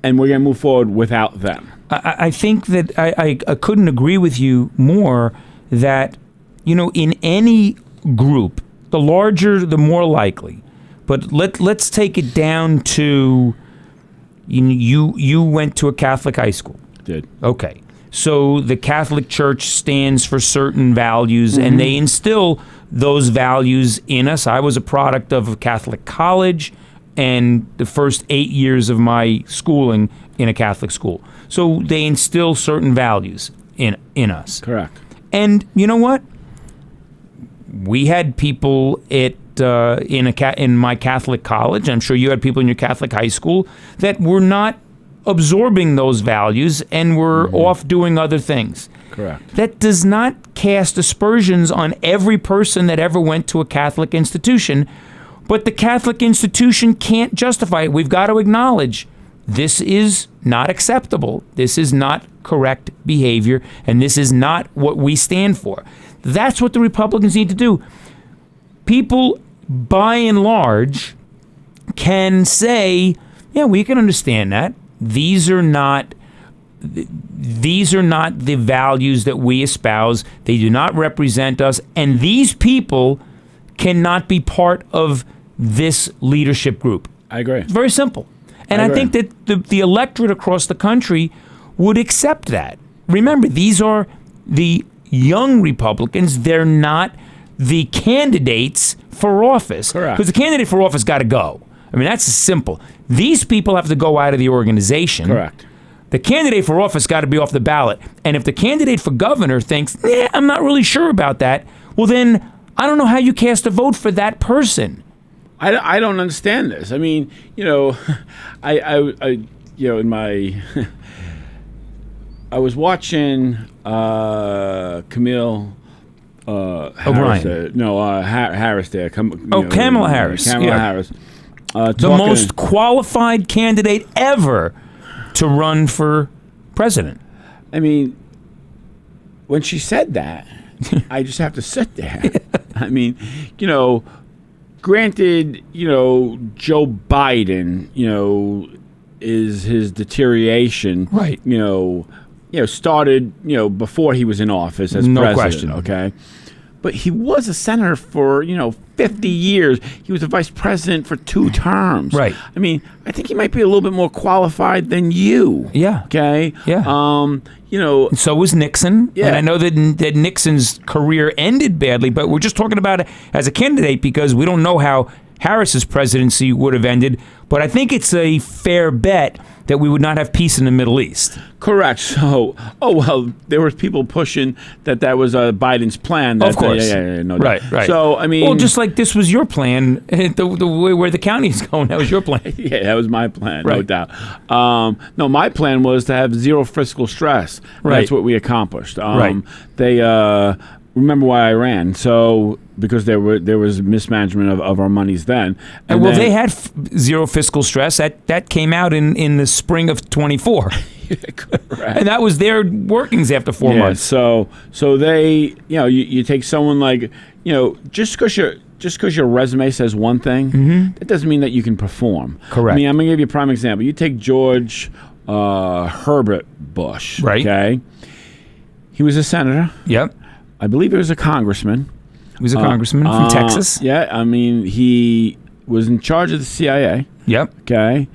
S2: And we're going to move forward without them.
S1: I think that I couldn't agree with you more that, in any group, the larger, the more likely. But let's take it down to, you went to a Catholic high school.
S2: Did.
S1: Okay. So the Catholic Church stands for certain values, and they instill those values in us. I was a product of a Catholic college and the first 8 years of my schooling in a Catholic school. So they instill certain values in us.
S2: Correct.
S1: And you know what? We had people at in my Catholic college. I'm sure you had people in your Catholic high school that were not absorbing those values and were off doing other things.
S2: Correct.
S1: That does not cast aspersions on every person that ever went to a Catholic institution, but the Catholic institution can't justify it. We've got to acknowledge this is not acceptable. This is not correct behavior, and this is not what we stand for. That's what the Republicans need to do. People, by and large, can say, yeah, we can understand that. These are not the values that we espouse. They do not represent us, and these people cannot be part of this leadership group.
S2: I agree.
S1: It's very simple. And I think that the electorate across the country would accept that. Remember, these are the young Republicans. They're not the candidates for office.
S2: Correct.
S1: Because the candidate for office got to go. I mean, that's simple. These people have to go out of the organization.
S2: Correct.
S1: The candidate for office got to be off the ballot. And if the candidate for governor thinks, I'm not really sure about that, well, then I don't know how you cast a vote for that person.
S2: I don't understand this. I mean, I in my I was watching Camille
S1: O'Brien.
S2: Harris there.
S1: Kamala Harris.
S2: Kamala Harris.
S1: The most qualified candidate ever to run for president.
S2: I mean, when she said that, I just have to sit there. I mean, granted, Joe Biden, is his deterioration,
S1: right?
S2: Started, before he was in office as
S1: no
S2: president.
S1: Question.
S2: Okay, but he was a senator for 50 years. He was a vice president for 2 terms.
S1: Right.
S2: I mean, I think he might be a little bit more qualified than you.
S1: Yeah.
S2: Okay.
S1: Yeah.
S2: And
S1: so was Nixon.
S2: Yeah.
S1: And I know that Nixon's career ended badly, but we're just talking about it as a candidate because we don't know how Harris's presidency would have ended. But I think it's a fair bet that we would not have peace in the Middle East.
S2: Correct. So, there were people pushing that was Biden's plan.
S1: Of course.
S2: No doubt.
S1: Right.
S2: So, I mean...
S1: Well, just like this was your plan, the way where the county's going, that was your plan.
S2: Yeah, that was my plan,
S1: right.
S2: No doubt. No, my plan was to have zero fiscal stress.
S1: Right.
S2: That's what we accomplished.
S1: Right.
S2: They... remember why I ran. So because there was mismanagement of our monies then. And
S1: well, they had zero fiscal stress. That came out in the spring of 24.
S2: Correct.
S1: And that was their workings after 4 months.
S2: So they, you take someone like, just because your resume says one thing, that doesn't mean that you can perform.
S1: Correct.
S2: I mean, I'm going to give you a prime example. You take George Herbert Bush.
S1: Right.
S2: Okay. He was a senator.
S1: Yep.
S2: I believe he was a congressman.
S1: He was a congressman from Texas.
S2: Yeah, I mean, he was in charge of the CIA.
S1: Yep.
S2: Okay.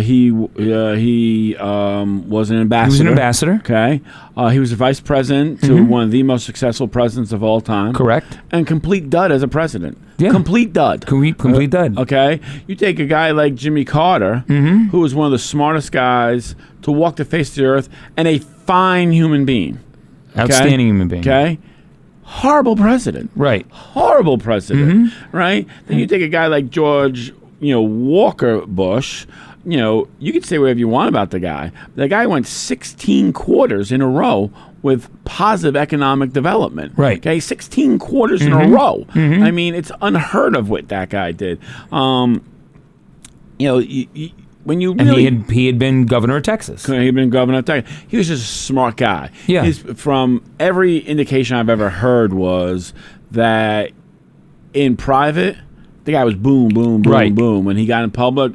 S2: He was an ambassador.
S1: He was an ambassador.
S2: Okay. He was a vice president to one of the most successful presidents of all time.
S1: Correct.
S2: And complete dud as a president.
S1: Yeah.
S2: Complete dud.
S1: Complete dud.
S2: Okay. You take a guy like Jimmy Carter, who was one of the smartest guys to walk the face of the earth and a fine human being.
S1: Outstanding human being.
S2: Okay. Horrible president.
S1: Right.
S2: Horrible president. Right. Then you take a guy like George, Walker Bush. You could say whatever you want about the guy. The guy went 16 quarters in a row with positive economic development.
S1: Right.
S2: Okay. 16 quarters in a row. I mean, it's unheard of what that guy did. When you really,
S1: and he had been governor of Texas.
S2: He had been governor of Texas. He was just a smart guy.
S1: Yeah.
S2: From every indication I've ever heard was that in private, the guy was boom, boom, boom,
S1: right.
S2: boom. When he got in public,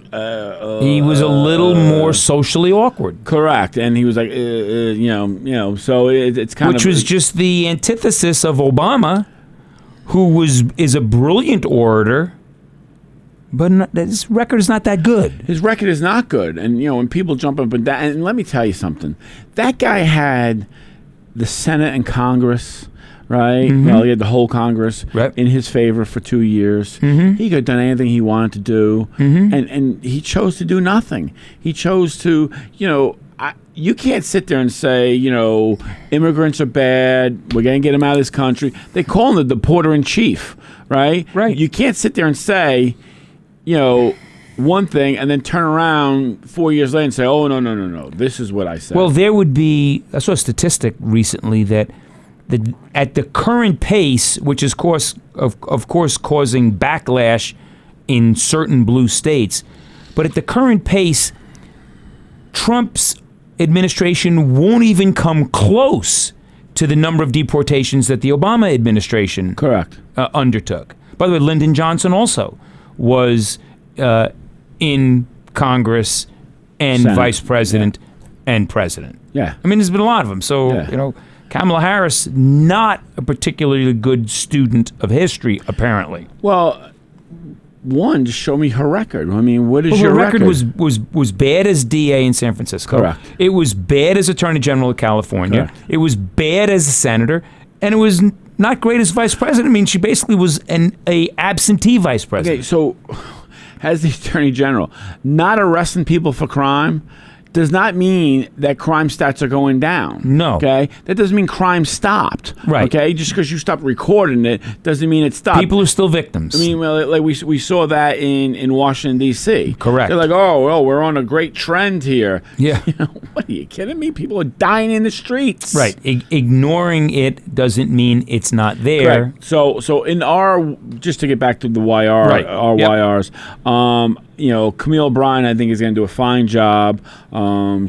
S1: he was a little more socially awkward.
S2: Correct, and he was like, So it's kind
S1: which was just the antithesis of Obama, who is a brilliant orator. But his record is not that good.
S2: His record is not good. And, when people jump up and down, and let me tell you something. That guy had the Senate and Congress, right? Well, he had the whole Congress in his favor for 2 years. He could have done anything he wanted to do. And he chose to do nothing. He chose to, you can't sit there and say, immigrants are bad. We're going to get them out of this country. They call him the deporter in chief, right?
S1: Right.
S2: You can't sit there and say, one thing and then turn around 4 years later and say, oh, no. This is what I said.
S1: Well, I saw a statistic recently that at the current pace, which is of course causing backlash in certain blue states, but at the current pace, Trump's administration won't even come close to the number of deportations that the Obama administration undertook. By the way, Lyndon Johnson also was in Congress and
S2: Senate.
S1: vice president and president.
S2: Yeah.
S1: I mean, there's been a lot of them. So, Kamala Harris, not a particularly good student of history, apparently.
S2: Well, one, just show me her record. I mean, what is your
S1: her
S2: record?
S1: was bad as DA in San Francisco.
S2: Correct.
S1: It was bad as Attorney General of California.
S2: Correct.
S1: It was bad as a senator. And it was not great as vice president. I mean, she basically was a absentee vice president.
S2: Okay, so as the Attorney General, not arresting people for crime does not mean that crime stats are going down.
S1: No.
S2: Okay? That doesn't mean crime stopped.
S1: Right.
S2: Okay? Just because you stopped recording it doesn't mean it stopped.
S1: People are still victims.
S2: I mean, well, like we saw that in Washington, D.C.
S1: Correct.
S2: They're like, oh, we're on a great trend here.
S1: Yeah.
S2: What are you kidding me? People are dying in the streets.
S1: Right. Ignoring it doesn't mean it's not there.
S2: Correct. So in just to get back to the YR,
S1: Right.
S2: our
S1: Yep.
S2: YRs, Camille O'Brien, I think, is going to do a fine job.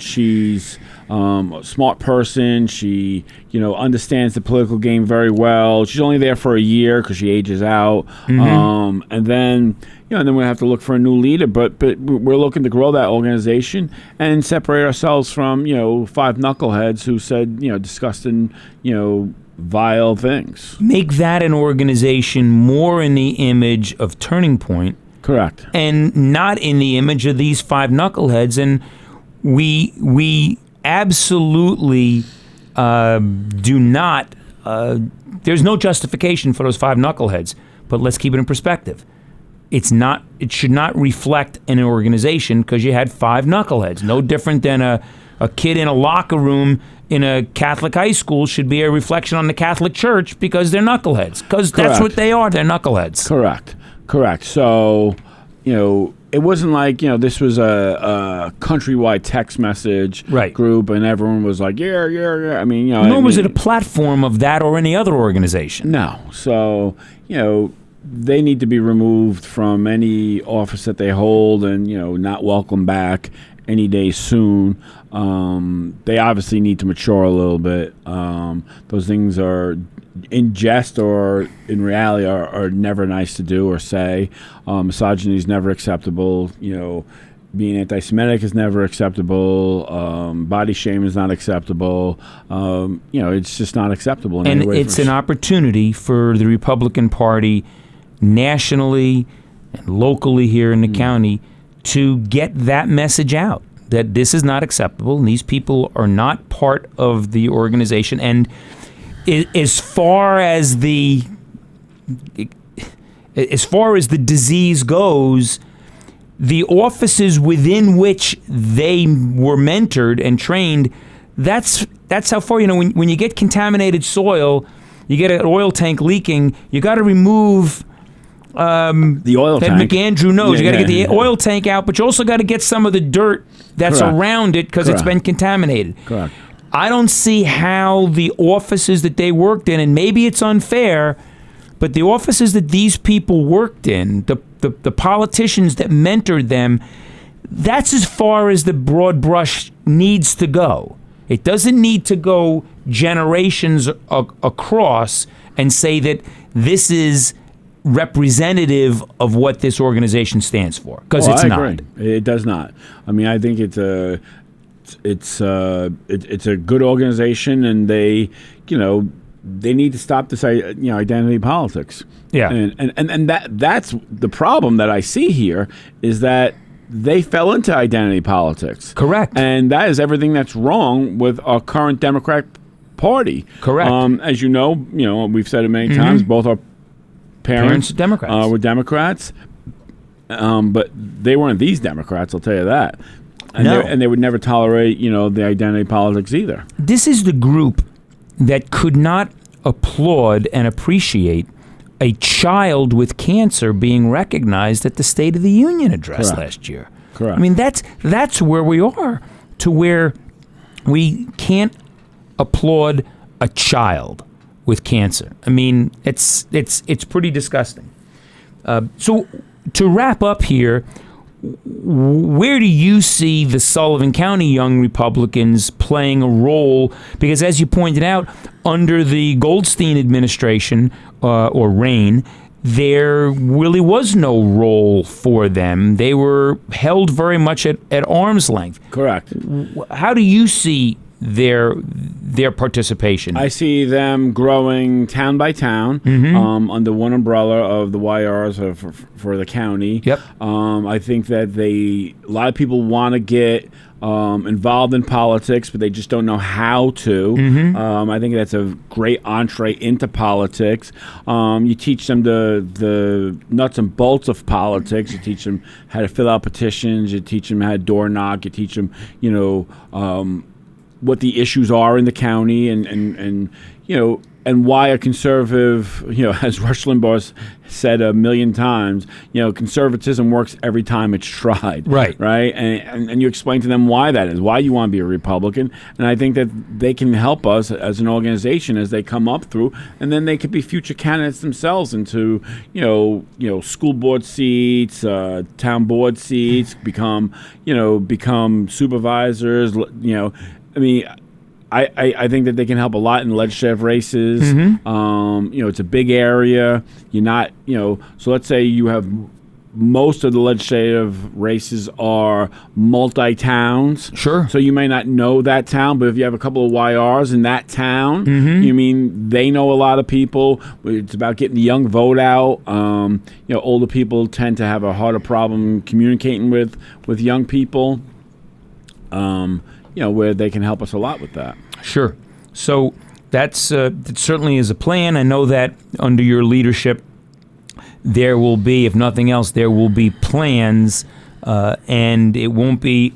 S2: She's a smart person. She, understands the political game very well. She's only there for a year because she ages out.
S1: Mm-hmm.
S2: And then, and then we have to look for a new leader. But we're looking to grow that organization and separate ourselves from, five knuckleheads who said, disgusting, vile things.
S1: Make that an organization more in the image of Turning Point.
S2: Correct.
S1: And not in the image of these five knuckleheads. And we absolutely do not. There's no justification for those five knuckleheads. But let's keep it in perspective. It should not reflect an organization because you had five knuckleheads. No different than a kid in a locker room in a Catholic high school should be a reflection on the Catholic Church because they're knuckleheads. Because that's what they are. They're knuckleheads.
S2: Correct. So, it wasn't like, this was a countrywide text message group and everyone was like, yeah. I mean,
S1: Nor was it a platform of that or any other organization.
S2: No. So, they need to be removed from any office that they hold and, not welcome back any day soon. They obviously need to mature a little bit. Those things are in jest or in reality are never nice to do or say. Misogyny is never acceptable. Being anti-Semitic is never acceptable. Body shame is not acceptable. It's just not acceptable.
S1: And it's an opportunity for the Republican Party nationally and locally here in the county to get that message out, that this is not acceptable and these people are not part of the organization. And as far as the disease goes, the offices within which they were mentored and trained, that's how far, when you get contaminated soil, you get an oil tank leaking, you got to remove
S2: the oil
S1: that
S2: tank.
S1: McAndrew knows. You got to get the oil tank out, but you also got to get some of the dirt that's around it because it's been contaminated.
S2: Correct.
S1: I don't see how the offices that they worked in, and maybe it's unfair, but the offices that these people worked in, the politicians that mentored them, that's as far as the broad brush needs to go. It doesn't need to go generations across and say that this is representative of what this organization stands for, because it's not.
S2: I agree. It does not. I mean, I think it's a good organization, and they need to stop this identity politics.
S1: Yeah,
S2: and that's the problem that I see here is that they fell into identity politics.
S1: Correct.
S2: And that is everything that's wrong with our current Democratic Party.
S1: Correct.
S2: As you know, we've said it many times. Both our parents
S1: Democrats.
S2: were Democrats, but they weren't these Democrats. I'll tell you that. And
S1: No.
S2: and they would never tolerate, the identity politics either.
S1: This is the group that could not applaud and appreciate a child with cancer being recognized at the State of the Union address last year.
S2: Correct.
S1: I mean, that's where we are, to where we can't applaud a child with cancer. I mean, it's pretty disgusting. So to wrap up here, where do you see the Sullivan County Young Republicans playing a role? Because as you pointed out, under the Goldstein administration, or reign, there really was no role for them. They were held very much at arm's length.
S2: Correct.
S1: How do you see their participation?
S2: I see them growing town by town, under one umbrella of the YRs for the county.
S1: Yep.
S2: I think that a lot of people want to get involved in politics, but they just don't know how to. I think that's a great entree into politics. You teach them the nuts and bolts of politics. You teach them how to fill out petitions. You teach them how to door knock. You teach them, what the issues are in the county, and why a conservative, as Rush Limbaugh said a million times, conservatism works every time it's tried.
S1: Right.
S2: Right. And you explain to them why that is, why you want to be a Republican. And I think that they can help us as an organization as they come up through, and then they could be future candidates themselves into, school board seats, town board seats, become supervisors, I mean, I think that they can help a lot in legislative races. It's a big area. You're not, so let's say you have most of the legislative races are multi-towns.
S1: Sure.
S2: So you may not know that town, but if you have a couple of YRs in that town, you mean they know a lot of people. It's about getting the young vote out. Older people tend to have a harder problem communicating with young people. Where they can help us a lot with that.
S1: Sure. So that certainly is a plan. I know that under your leadership, there will be, if nothing else, there will be plans, and it won't be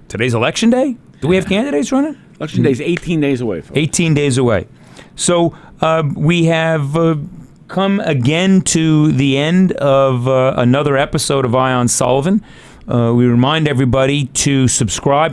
S1: today's election day. Do we have candidates running?
S2: Election day is 18 days away. Folks.
S1: 18 days away. So we have come again to the end of another episode of Ion Sullivan. We remind everybody to subscribe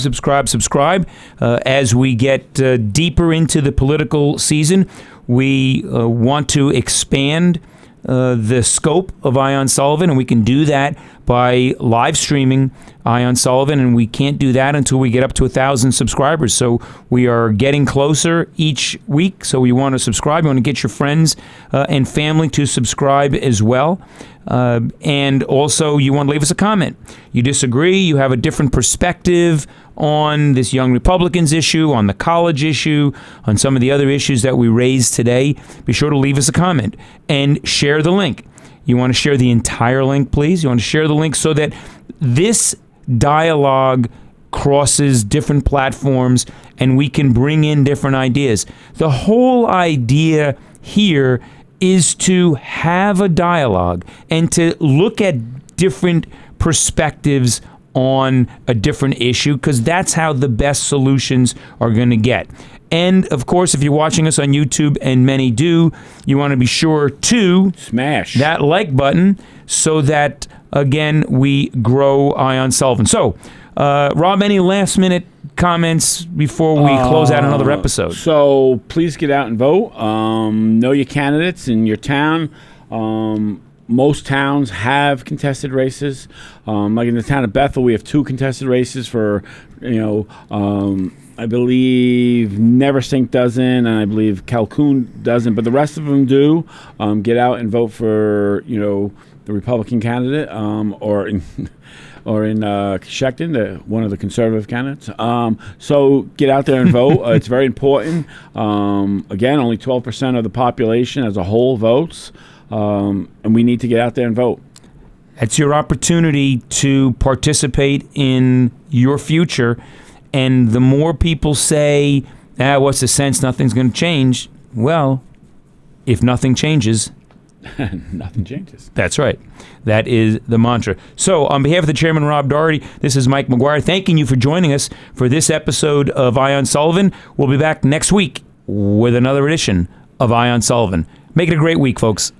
S1: as we get deeper into the political season. We want to expand the scope of Ion Sullivan, and we can do that by live streaming Ion Sullivan, and we can't do that until we get up to 1,000 subscribers. So we are getting closer each week, so you want to subscribe. You want to get your friends and family to subscribe as well. And also, you want to leave us a comment. You disagree, you have a different perspective on this Young Republicans issue, on the college issue, on some of the other issues that we raised today, be sure to leave us a comment and share the link. You want to share the entire link, please? You want to share the link so that this dialogue crosses different platforms and we can bring in different ideas. The whole idea here is to have a dialogue and to look at different perspectives on a different issue, because that's how the best solutions are going to get. And, of course, if you're watching us on YouTube, and many do, you want to be sure to
S2: smash
S1: that like button so that, again, we grow Ion Sullivan. So, Rob, any last-minute comments before we close out another episode?
S2: So please get out and vote. Know your candidates in your town. Most towns have contested races. Like in the town of Bethel, we have 2 contested races for, I believe Neversink doesn't, and I believe Calhoun doesn't, but the rest of them do. Get out and vote for, the Republican candidate, or in Sheckton, one of the conservative candidates. So get out there and vote. It's very important. Again, only 12% of the population as a whole votes, and we need to get out there and vote.
S1: It's your opportunity to participate in your future, and the more people say, what's the sense, nothing's going to change, well, if nothing changes,
S2: Nothing changes.
S1: That's right. That is the mantra. So, on behalf of the chairman, Rob Doherty, this is Mike McGuire, thanking you for joining us for this episode of Ion Sullivan. We'll be back next week with another edition of Ion Sullivan. Make it a great week, folks.